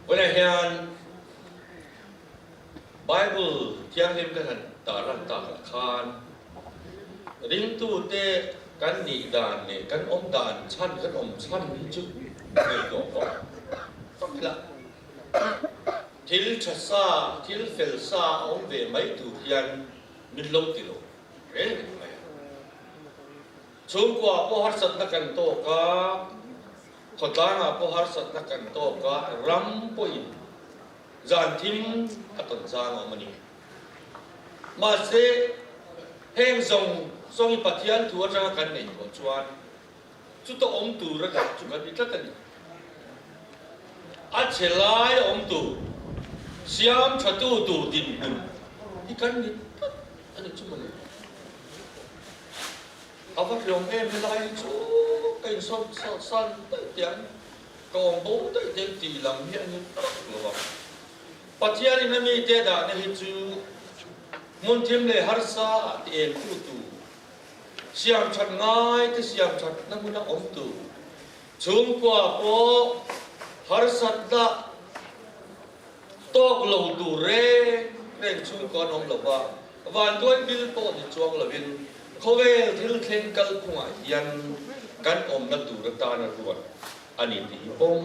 วันนี้เฮียนBible ที่ยังเรียนกันตาลันตาคานริงตูเตกันนีดานเนี่ยกันอมดานชั้นกันอมชั้นนี่จุดไม่ตัวก่อนฟังละทิลชัสซาทิลเฟลซาอมเวไม่ตูยันมิดลงติโลเร่ไหมช่วงกว่าพอหัดสัตนักกันโตกาขดตางาพอหัดสัตนักกันโตการำปุยจานทิมอัตจางอมันนี่มาเสเฮงทรงปัทยันทัวจังกันในตัวชวนจุดอมตูระดับจุกันนี่จัดกันอาเชลายอมตูเสียมชัดตูดินบุญที่กันนี่อันนี้จุมันเอาวัดหลวงเอ็มลายจูกันสั้นแต่เตียงกองโบแต่เตียงตีหลังเนี่ยนี่หรือว่าปัจจัยนี้มีเจดาเนี่ยจูมุนทิมเลยฮาร์ซาเอ็นคูตูเสียมชัดง่ายที่เสียมชัดนั่นมันอมตูชุมกว่าพอฮาร์ซัดดาตอกเหลาตูเร่งชุมก่อนอมเหลาว่าวันด้วยบิลโตนี่จวงเหลาบินเขาเวลทิลเทนกัลพงยันกันอมนักตูรัตานรวดอันนี้ที่ปง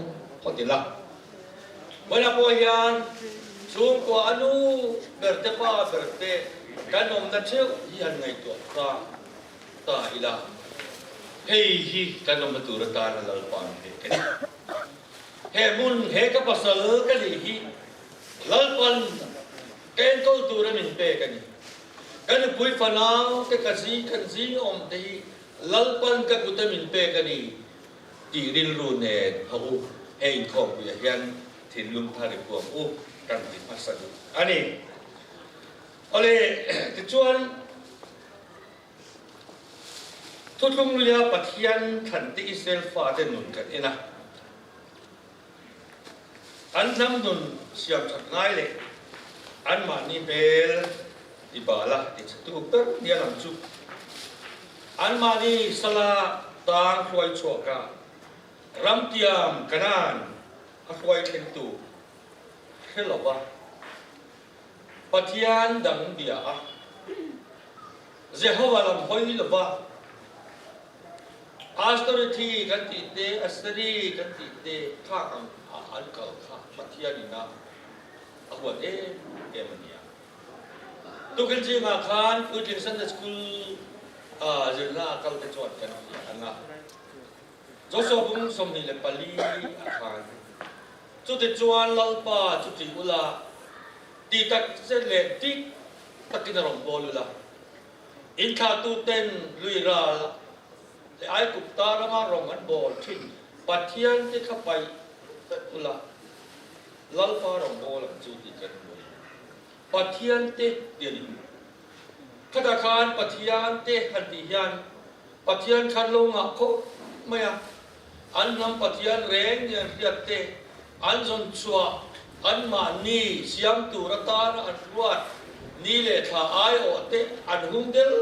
พอติละเวลาพอยันช่วงกว่าอนุเบิร์ตป้าเบิร์ตกันอมนักเชี่ยวยันไงตัวตาอิละเฮ้ยกันอมนักตูรัตานรวดปานเฮมุนเฮกับภาษากันเลยลัลปันเกณฑ์ตัวตูระมินเปกันกันปุยฟนาวเกกันซีอมตีลัลปันกับกุตมินเปกันนี่จีริลรูเนตเขาเฮงของปุยยันถิ่นลุงทาริพวงอุกันติพัสดุอันนี้อะไรที่ชวนทุกลุงเลียปัทยันขันติอิสราเอลฟาเดนุนกันเองนะอันน้ำนุนเสียมชัดง่ายเลยอันมานี่เบลอิบาละอิจตุเปิดเดียร์จุอันมานี่สลาตางควยชัวกะรัมเตียมกันนันควยเข็นตูเห็นหรอวะปัทยันดังเบียเจ้าว่าลำหอยหรอวะอัสตริทีกันติเตอัสตรีกันติเตข้าอันเก่าข้าปัทยันนี่นะอวดเมันเนี่ยตุกันจีมาคานอุทิศสันสกุลเจน่าเก่าจะจอดกันอันน่ะโจโซบุ้งสมนิเลปลีอาคารจุดจวนลัลปาจุดอุลาตีตักเสเลติตั takin na rong bolula in kha tu ten lui ra le ai kup ta ra ma rong an bol thin pathian te kha pai ula lal pa rong bol an chu ti kan pathian te tian khata khan pathian te han ti hian pathian khan lo nga kho maya an nam pathian reng yan riat te an zon chua an ma ni siam tu rata na an ruat ni le tha ai o te an hung del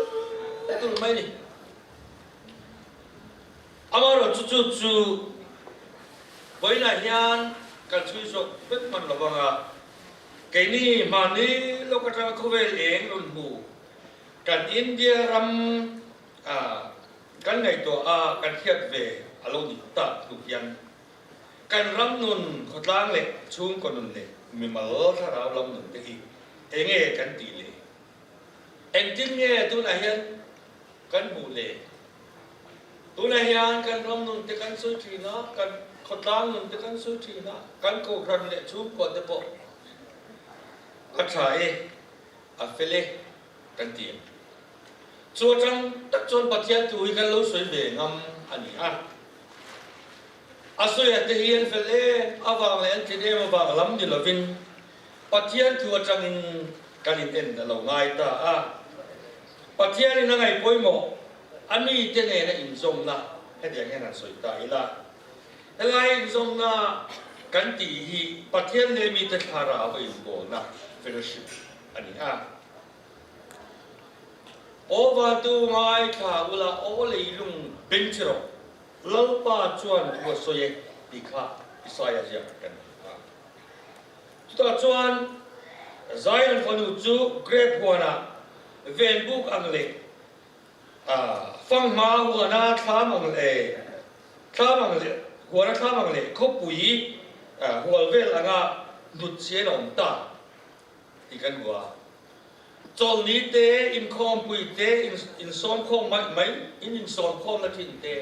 tul mai ni amaro chu chu với là hian kan chui so bet man lawanga cái ni mà ni lo ka tra ko vel eng run hu kan India ram kan ngai to kan hiat ve alo ni ta tu hian kan ram nun khotlang le chung kon nun le mi mal tha raw lam nun te hi enge kan ti le en tin nge tu na hian kan bu le tu na hian kan ram nun te kan su thi na kan khotlang nun te kan su thi na kan Kohhran le chung ko te po a thai a fele kan ti chu chang tak chon pathian tu hi kan lo soi ve ngam ani a soi ate hian fele awang le an ti de ma bang lam ni lovin pathian tu chang in kan in en lo ngai ta pathian ni ngai poimo ani te ne na in zom na he de nge na soi ta ila ngai in zom na kan ti hi pathian le mi te thara ba in bo na fellowship ani over tu ngai kha ula o le lung benchro lalpa chuan ko soye dikha isaya ja kan ta chuan Zion phanu chu great huana ven book angle phang ma huana thlam angle huana thlam angle khopui hual vel anga nut chen om ta ikan hua chol ni te Inkhawmpui te in som khom mai in som khom na thin te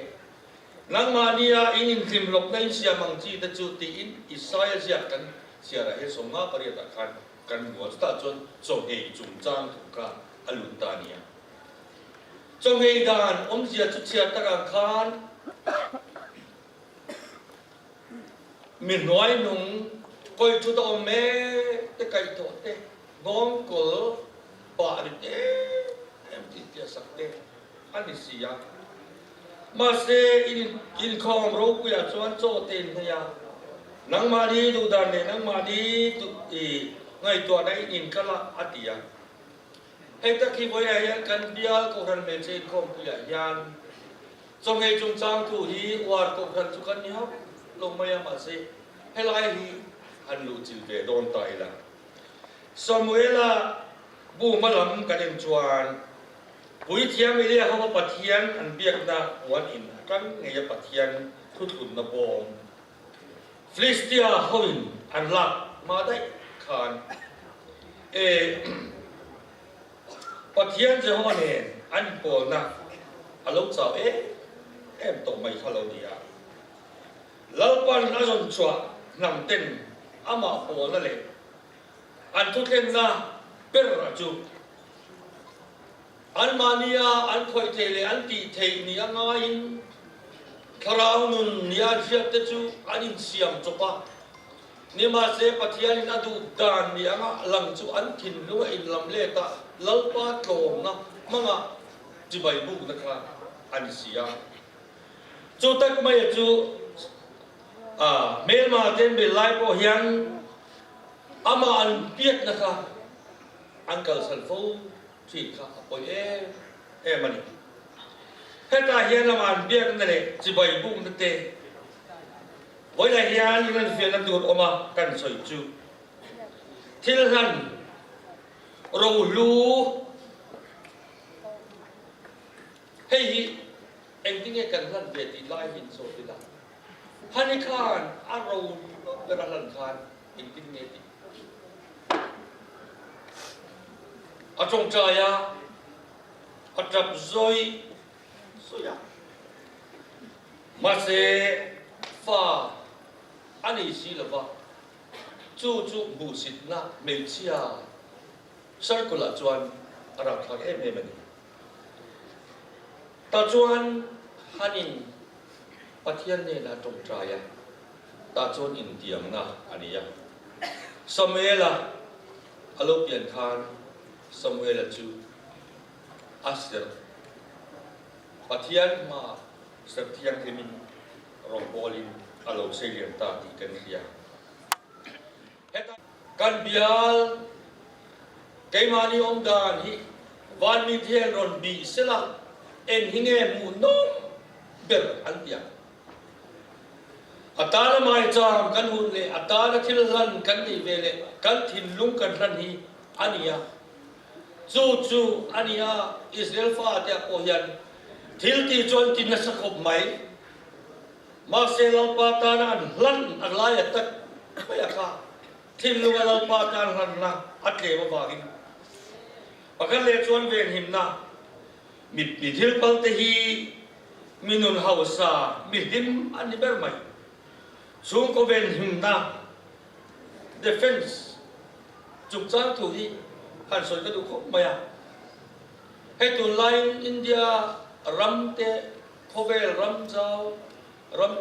nang mania in klim lok na in sia mang chi ta chu ti in Israel sia kan sia ra he som nga pari ta khan kan hua ta chon chong hei chung chang ka alun ta nia chong hei dan sia chu sia ta ka khan min noi nung koi chu ta me te kai to te ngom ko pa ri te em ti tia sak te ani sia ma se in khom ro ku ya chuan cho ten ya nang ma di du dan le nang ma di tu ngai to dai in kala atia he ta ki boy ya kan Bial Kohhran me che Inkhawmpui ya yan chong hei chung chang thu hi war Kohhran chu kan ni ha long maya ma se helai hi an lu chil ve don tai la Samuela bu malam kan em chuan pui thiam ile ha pathian an biak na wan in kan nge pathian thutun na bom Philistia hoin an lak ma dai khan pathian je ho ne an pol na alo chao em to mai khalo dia lalpan na zon chwa nam ten ama pol na le an thu ken na per ra chu an mania an khoi the le an ti thei ni anga in tharau nun nia thiat te chu an in siam chopa ni ma se pathian in adu dan ni anga lang chu an thin lu in lam le ta lalpa tlom na manga ji bai bu na kha an sia chu tak mai chu mel ma ten be lai po hian ama an piak na kha uncle salfo thi kha poi mani heta hian an piak na le chi bai bu na te voi la hian ran fian na dur oma kan soi chu thil han ro lu hei eng tinge kan ran ve ti lai hin so ti la hani khan a ro vera lan khan in tinge ti a chong cha ya a trap zoi so ya ma se fa ani si la ba chu bu sit na me chia circular chuan arak thak em em ani ta chuan hanin Pathianni la tong traya ta chuan in tiam na ania Samuela alopian khan Samuela chu asir Pathian ma Sathiang Himin Rombolin alo selian ta ti kan ria kan Bial Keimani om dan hi van mi thian ron bi sela en hinge mu nom ber an pia atala mai cham kan hun le atala thil lan kan ni vele kan thin lung kan ran hi ania chu ania Israel fa te ko hian thil ti chon tin na sakop mai ma se lal pa ta na lan an lai tak pa ka thil lu lal pa ta ran na atle ma ba hin pakan le chuan ven him na mi thil pal te hi minun hausa mi dim an ni ber mai chung ko ven him na defense chuk chang thu hi han soi ka du khop maya he tu line India ram te khovel ram jaw ram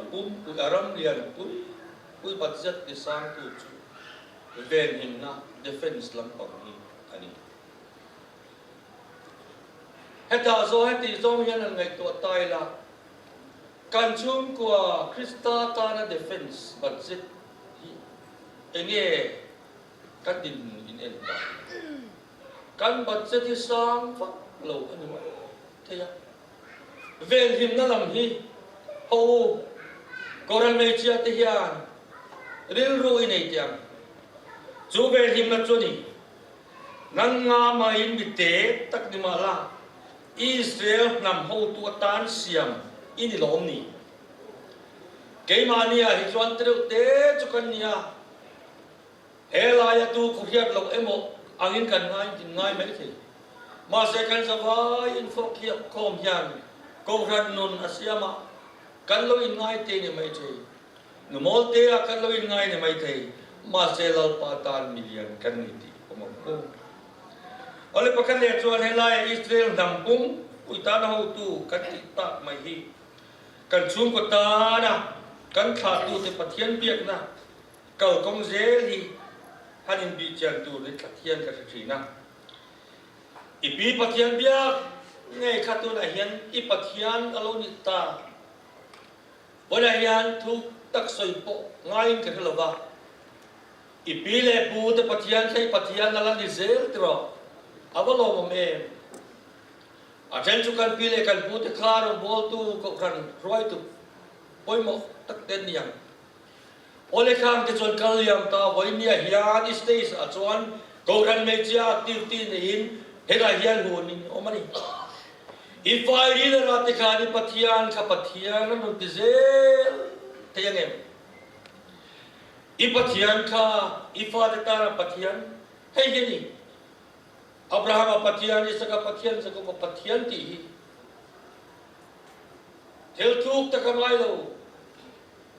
ram lian pui budget de sang tu chu ven him na defense lam pang ni ani heta zo heti zo hian an ngai to tai la kan chung kwa Krista ta na defense budget hi enge kan din in en ta kan budget hi sang fa lo ani ma theya vel him na lam hi ho Kohhran me chia te hian ril ru in ei tiang chu vel him na chu ni nan nga ma in mi te tak ni ma la Israel nam ho tu tan siam ini lom ni keimania hi chuan treu te chukan nia helaya tu khohiat lo emo angin kan ngai mai the ma se kan zawai in fok hi khom hian Kohhran nun asiama kan lo in ngai te ni mai the nu mol te a kan lo in ngai ni mai the ma se lal pa tan million kan ni ti komong ko ole pakan le chuan helai Israel dampung uita na ho tu kan ti ta mai hi kan chung ko ta na kan kha tu te Pathian biak na kal kong zel hi hanin bi chan tu le Pathian ka thri na ipi Pathian biak ngai kha tu na hian I Pathian alo ni ta bona hian thu tak soi po ngai ka lawa ipi le bu te Pathian sai Pathian ala ni zel tro avalo mo me aten chu kan pile kan pu te kharo bol tu Kohhran roi tu poi mo tak ten niang ole khang te chon kal yam ta voi nia hian stage a chuan Kohhran me chia ti ne in hela hian hu ni omani if I ri la te khani Pathian kha Pathian no te zel te yang em I Pathian kha ifa te ta Pathian hei he ni Abraham Pathian Isaka Pathian Saka Pathian ti hi thel thuk ta kamai lo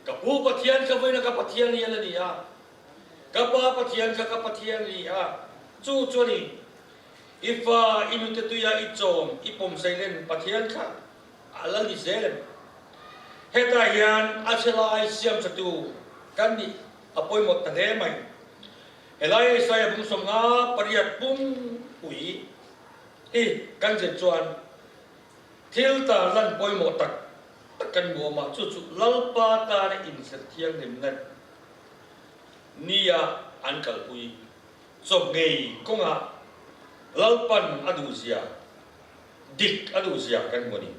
ka pu Pathian ka voina ka Pathian ni ala ni a ka pa Pathian ka Pathian ni a chu ni ifa inu te tu ya I chom I pom sailen Pathian ka ala ni zelem heta hian achelai siam chatu kan ni apoi mot ta le mai elai sai bung som nga pariat bung ui hi kan je chuan thil ta lan poi mo tak kan mo ma chu lalpa ta ne in se thiang nim nan nia an kal ui so ngei konga lalpan aduzia dik aduzia kan mo ni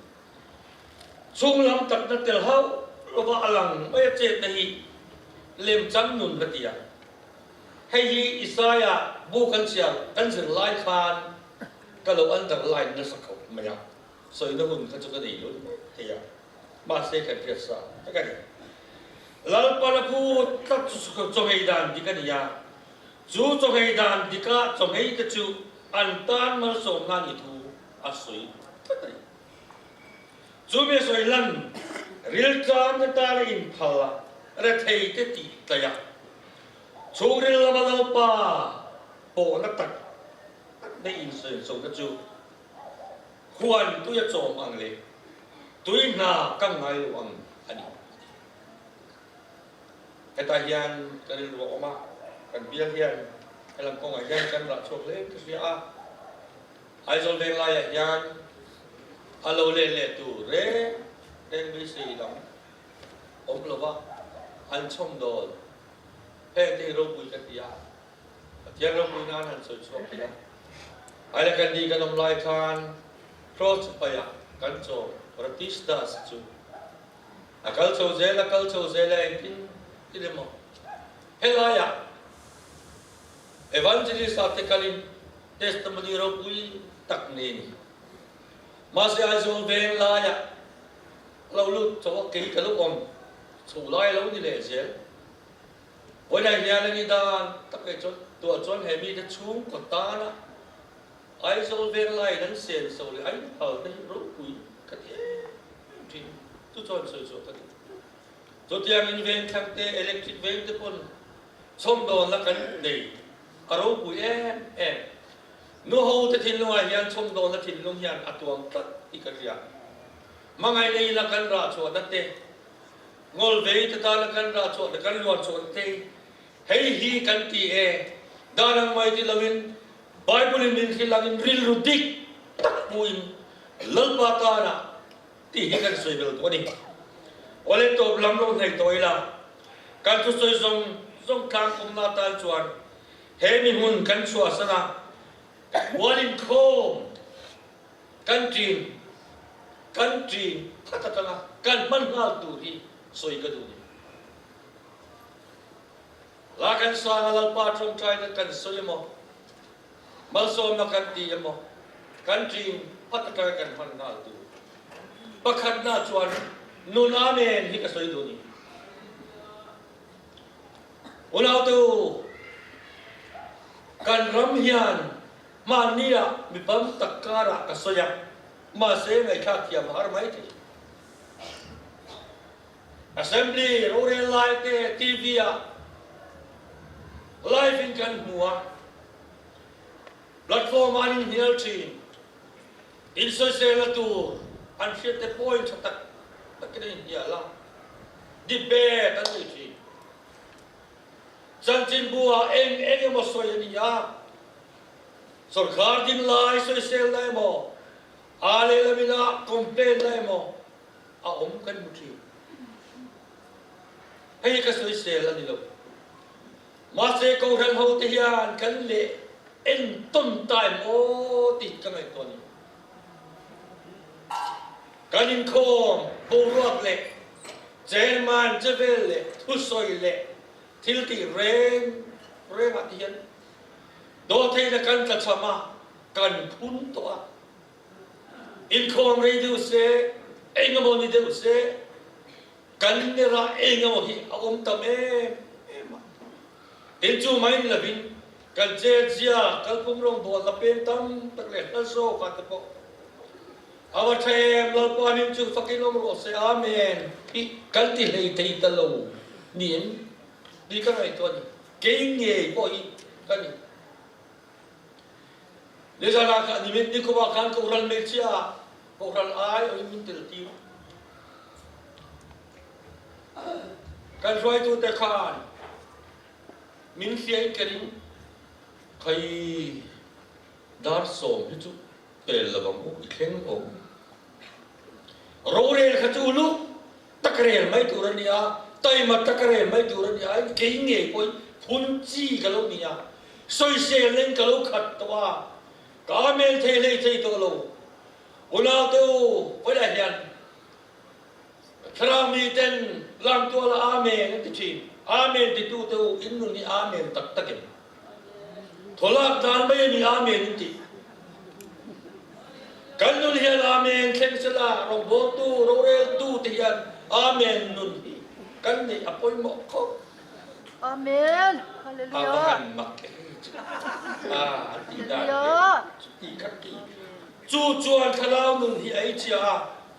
chung lam tak na tel hau roba alang mai che nahi lem chang nun ratia hay hi Isaiah bu kan siang kan sing lai khan kalau anda lai na sakau maya so ina hun kan chuka dei lo he ya ma se kan tiasa ta kan lal pa pu tak chu chong hei dan di kan ya chu chong hei dan di ka chong hei te chu an tan mal so nga ni thu a soi patri chu me soi lan real time ta in phala ra thei te ti ta ya Churil la malal pa po na tak ในอินเสิร์ตส่งกระจูควรตุยโจมอังเลตุยนากังไงอังอันนี้ไอ้ตาเฮียนกันเรียนรู้ออกมากันเบี้ยเฮียนไอ้ลำกองไอ้เฮียนกันรักโชคเล่ก็เสียไอ้โซเวงไล่ไอ้เฮียนฮัลโหลเล่เล่ตูเร่เร่ไม่สีดำผมรู้ว่าอันชมโดนเพ่ที่เราคุยกันที่ยังเราคุยงานหันสวยชมที่ไอ้ละกันดีกันน้ำลายคานโปรดไปกันโจรัติสดาสจูakal chozelaที่เรียกว่าเฮลายะ evangelist อาเตkalin testimony เราคุยตักนี่มาเสียไอโซเวงลายะเราลุกจะว่ากี่กันลุกอมสู่ลายเรานี่เลยเสียวันไหนเนี่ยนี่ดานตักไอจนตัวจนเฮมีจะชุ่มกดตานะไอโซเวงลายนั้นเสียโซเลยไอเอาได้รู้คุยกันเองจริงทุกคนสวยๆกันจุดยังอินเวนทั้งเตะอิเล็กทริกเวนทุกคนชมโดนละกันดีอารมณ์คุยนู้เขาจะทิ้งลงยันชมโดนละทิ้งลงยันอัตวงตัดอีกอย่างมังไงในละกันราชวนั่นเตะงอลเวทตาละกันราชวละกันล้วนชนเตะเฮ้ยฮีกันตีดานังไม่ที่เราวินไบเบิลมินที่เราวินริลรุดิกตักปุยลลบาตานะที่ฮีกันสวยเบลตัวนี้oleh tu belum lom hai toi la kan tu soi zong kang kum na tan chuan he mi hun kan chua sana wal Inkhawm country kata tanga kan man hal tu hi soi ka du ni la kan sa ngal pa trong trai na kan soi mo mal som na kan ti mo country patata kan man hal tu pakhat na chuan nun amen hi ka soi du ni unaw tu kan ram hian mania mi pam takara ka soya ma se ngai kha thiam har mai thi assembly rural live te tv live in kan hua platform an hial thi in social tu an shit the point tak cái này là debate anh chị chân chính bùa em một số những nhà sở khár din lại soi sel lại mà ale là mình complain lại mà ông cần một gì hay cái soi sel là gì đâu mà sẽ câu rằng hậu thì anh cần lệ em tồn tại một tí cái này thôiกันอินโคมปูรวดเละเจนมันเจเวลเละทุสอยเละทิลติเร่งอัดเย็นโดเทนกันกระชมากันพุนตัวอินโคมรีดูเสเองก็มองนี่ดูเสกันเนระเองก็มองที่อมตะเมตินจูไม่ละบินกันเจเจียกันพุ่งลงตัวละเป็นตั้มตะเล็ดตะโซกันตะโปเอาว่าเทมเราปานิมจูฟักกินลมรสเอเมนที่กันที่เลยที่ตะโลนี่ดีกันไอ้ตัวนี้เก่งเงี้ยพออีกันนี่เดี๋ยวจะลากันนี่มันนี่ก็ว่ากันก็รันเมจิอาก็รันไอโอ้ยมันเตลติวกันช่วยตัวแต่ขานมินเสียงกันใครดาร์สมที่จุเอลละบังอุเข่งองโรเรลขจูลุตะเกรนไม่ตูรันยาไตมาตะเกรนไม่ตูรันยาเก่งเงี้ยพอยพุนจีกันแล้วเนี่ยสอยเซลเล่นกันแล้วขัดตัวกาเมลเทเลเทตัวแล้วอุณาตัวไปได้ยันครามีเต้นลำตัวละอาเมนติชีอาเมนติตัวตัวอินนุนี่อาเมนตักตะเกนทลากดานไม่มีอาเมนติกันนุนเฮียนอาเมนเซนเซลารองโบตูโรเรลตูที่ยันอาเมนนุนฮีกันนี่อภัยหมอกเขาอาเมนฮาเลลูยาอามันมักเองที่ได้ที่ขัดที่จู่จวนคาราวนุนฮีไอเจีย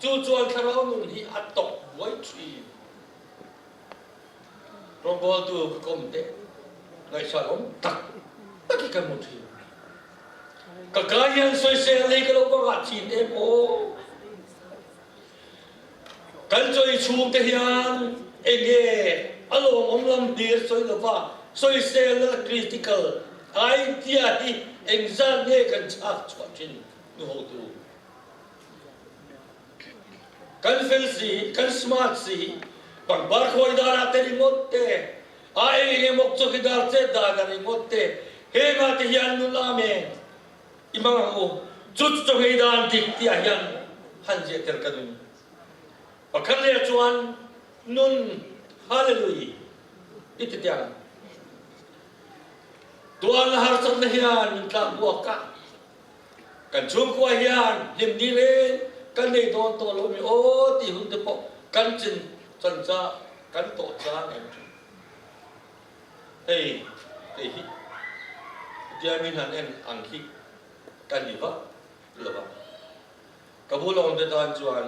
จู่จวนคาราวนุนฮีอัตตกไว้ทีรองโบตูก็กลมเตะในสารมตักกี่กันหมดที ก็กายยังสวยเสียเลยก็เราก็กัดชินเอโอกันจอยชูเทียนเอเกอารมณ์อมลำดีสวยหรือว่าสวยเสียและคริติคอลไอเดียที่เอ็งจะเนี่ยกันชักชวนชินดูhow toกันเฟลซีกันสมาร์ทซีปังบาร์คอยดาราเตริมดเตไอเองมกจกิดาร์เซดาราริมดเตเฮมาที่ยันนุลาเมอิมังโอจุดจงให้ดานดิกที่ยันฮันเจเตอร์กันนุนปักขันเลียจวนนุนฮาเลลูยอิติยังตัวอันหาร์สันเฮียนมินตาบัวกะกันชุมกว่าเฮียนลิมดีเรกันในโดนตัวลมีโอตีหุ่นเดปอกันจินจันจ้ากันโตจ้าไงเฮ้ยเจามินหันเอ็นอังคิกันดีปะหรือเปล่ากบูลองเดตานจวน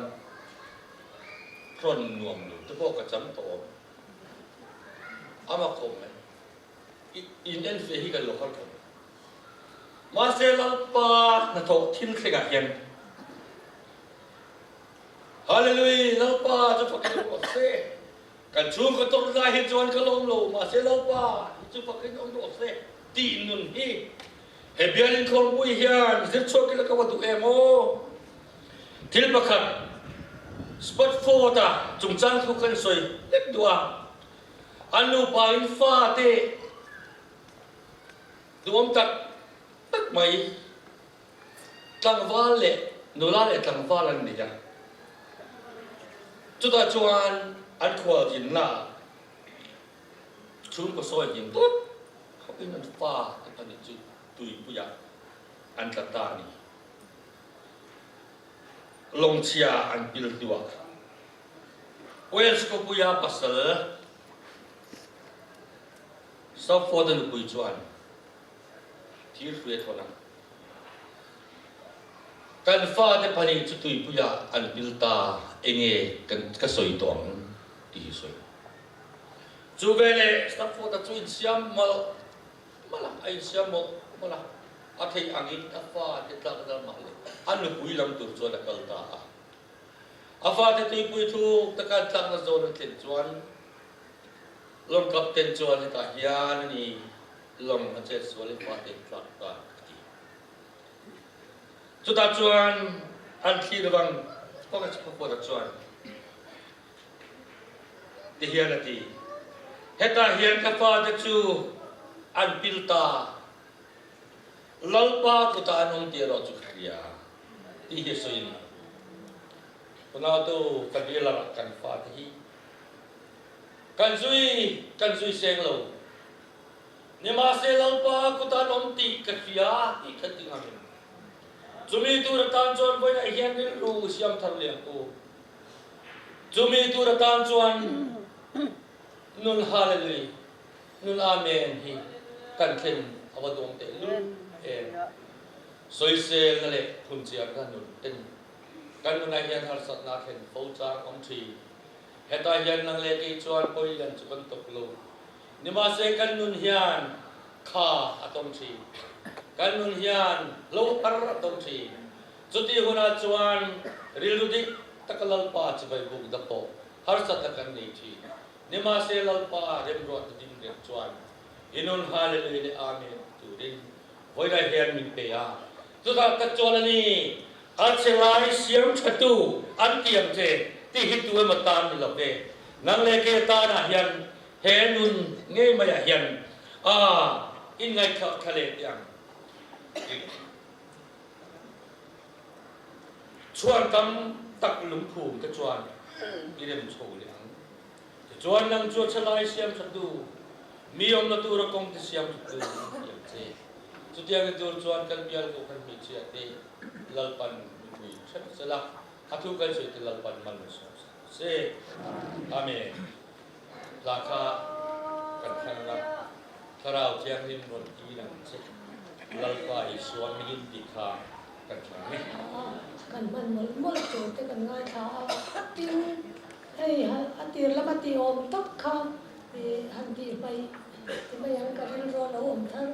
ครอนนวมดูเดปอกระจำโตอามาคมไหมอินเอ็นเฟฮิกันโลคัลคมมาเซลปาณโตทิ้งเสียงเฮียนฮาเลลูยาลปาจะฟังกันว่าเซกันชูกันตรงใจเห็นจวนกันลงโลมาเซลปาจะฟังกันว่าเซตีนุนฮีเฮเบียลินคอมบุยเฮียนเซชโชกิลกวัตุเอโมทิลบักขัดสปอตโฟตาจุงจังทุกันสวยเล็กดัวอันนูปาอินฟ้าเตดวงตักตักไม่ตั้งวาเล่นูลาเล่ตั้งวาลันนี่จ้ะจุดจวนอันขวาหินหน้าชุนก็ซอยหินตุ๊ดเขาเป็นอันฟ้าอันนี้จุดตุยปุยอันตตานี่ลงเชียอันปิลตัวเวลส์ก็ปุยปัสสาวะซอฟฟอร์ดันปุยจวนที่สุดเท่านั้นการฟ้าเดพันีจุดตุยปุยอันปิลตาเองกันก็สวยตวงที่สวยจูเวลสตัฟฟอร์ดจุดเสียมมาละไอเสียมมาละอาทิตย์อังกฤษอาฟ้าเด็ดลักดัลมาเลยอันนี้ปุยลำตัวจวนกัลตาอาฟ้าเด็ดตุยปุยทุกตะการตั้งโซนเต็นจวนลงกับเต็นจวนในตาเฮียนนี่ลงอาเจสวลิฟ้าเด็ดลักตาจุดจวนอันที่ระวังก็จะพบกับจวนที่เฮียนที่เหตุเฮียนกับฟ้าเด็ดจูอันปิลตาลลปากุตานงเตียรอจุขริยาที่เฮสุยนคนเอาตัวกันเดียร์กันฟ้าที่กันซุยเซงโลเนี่ยมาเซลลปากุตานงตีกัฟยาที่ขัดติงามินจุมีตัวรัตันจวนไปไอเฮียนนี่รู้เสียมทำเลี้ยงกูจุมีตัวรัตันจวนนุนฮาเลลูยนุนอาเมนฮีกันเข็มอวดงเตลุสวยเซลนั่นแหละคุณเจียกันนุนเต็นกันนุนไอเฮียนฮาร์สัตนาเข็มฟูจางอมทีเหตุไอเฮียนนั่งเล่กีจวนไปยันจุกันตกโลนิมาเซกันนุนเฮียนข้าอัตอมทีกันนุนเฮียนโลอัรอัตอมทีจุดที่หัวหน้าจวนริลุดิตะกลลปาจิไปบุกดับโตฮาร์สัตกันนี่ทีนิมาเซลลปาเรมรอดดิ้งเรจวนอินุนฮาเลลูยาอาเมนตูดินไว้ได้เฮียนมินเปียจุดตัดจวนนี้อัจฉริยเสียงชัดตูอันเตียมเจที่ฮิตตัวมาตามมิลเกนังเลเกตานะเฮียนเฮนุนเงยมาเฮียนอินไงทะเลยังชวนกำตักลุมภูมิกชวนอีเรมโชว์เลี้ยงชวนนังชวนฉลายเสียงชัดตูมีอมนาตูระกงที่เสียงชัดตูอย่างเจสุดที่ยังตัวชวนกันเบียลกุกันมีเชียเตลลปันมีชัดสละฮัทุกันสุดที่ลลปันมันสเซอาเมนราคากันขันละถ้าเราเที่ยงริมรถอีนังเซลลปาอิสวามินติคากันขันนี่กันมันหมดโจทย์กันง่ายค่ะติ้งเฮ้ยฮันตีละมาตีอมตักค่ะฮันตีไปที่ไม่ยังกันร้อนแล้วอมทั้ง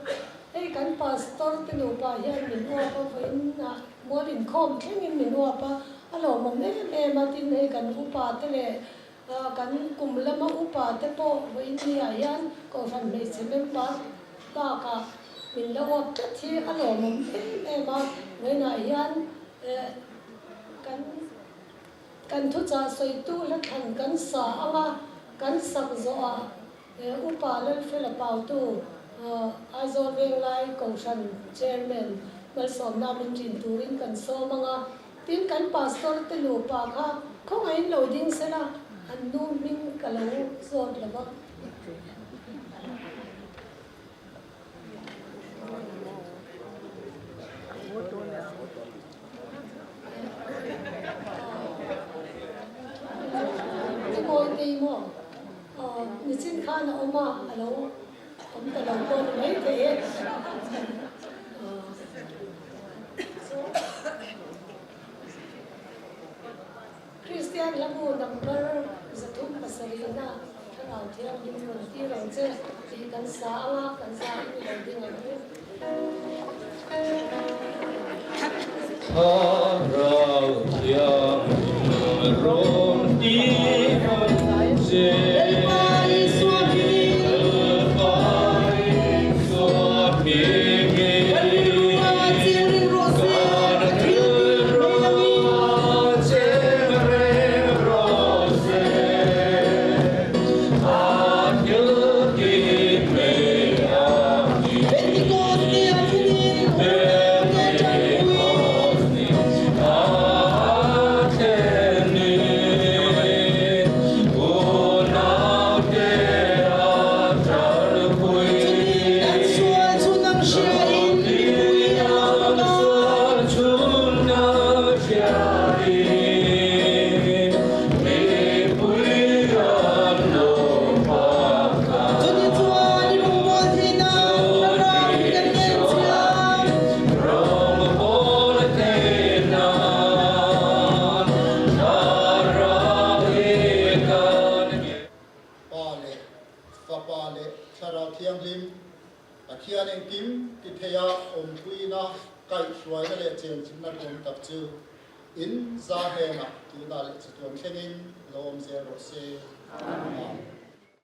hei kan pastor te nu pa hian min wa pa vein na Mual Inkhawm thlengin min wa pa alo mom ne ma tin hei kan upa te le kan kumlama upa te po vein ni a hian Kohhran Hmeichhe member ba ka min lo wa te thi alo mom ma vein a hian kan thu cha soi tu la than kan sa anga kan sak zo a upa lel fela pau tu azo Veng lai Kohhran chairman mal som na min tin turin kan so manga tin kan pastor te lu pa kha khong ai loading sela an nu min kalo zot laba mo ni chin kha na oma alo om ta lo ko mai te Christian lamu number zatum pasarina thang thiam dim mon ti ro che ti kan sa ala kan sa ni lo ding anu Rao thiam ron ti Pathianni kim ti theya Inkhawmpui na kai suai na le chen chin na rom tak chu in za he na tu na le chu ton thlengin lom zero se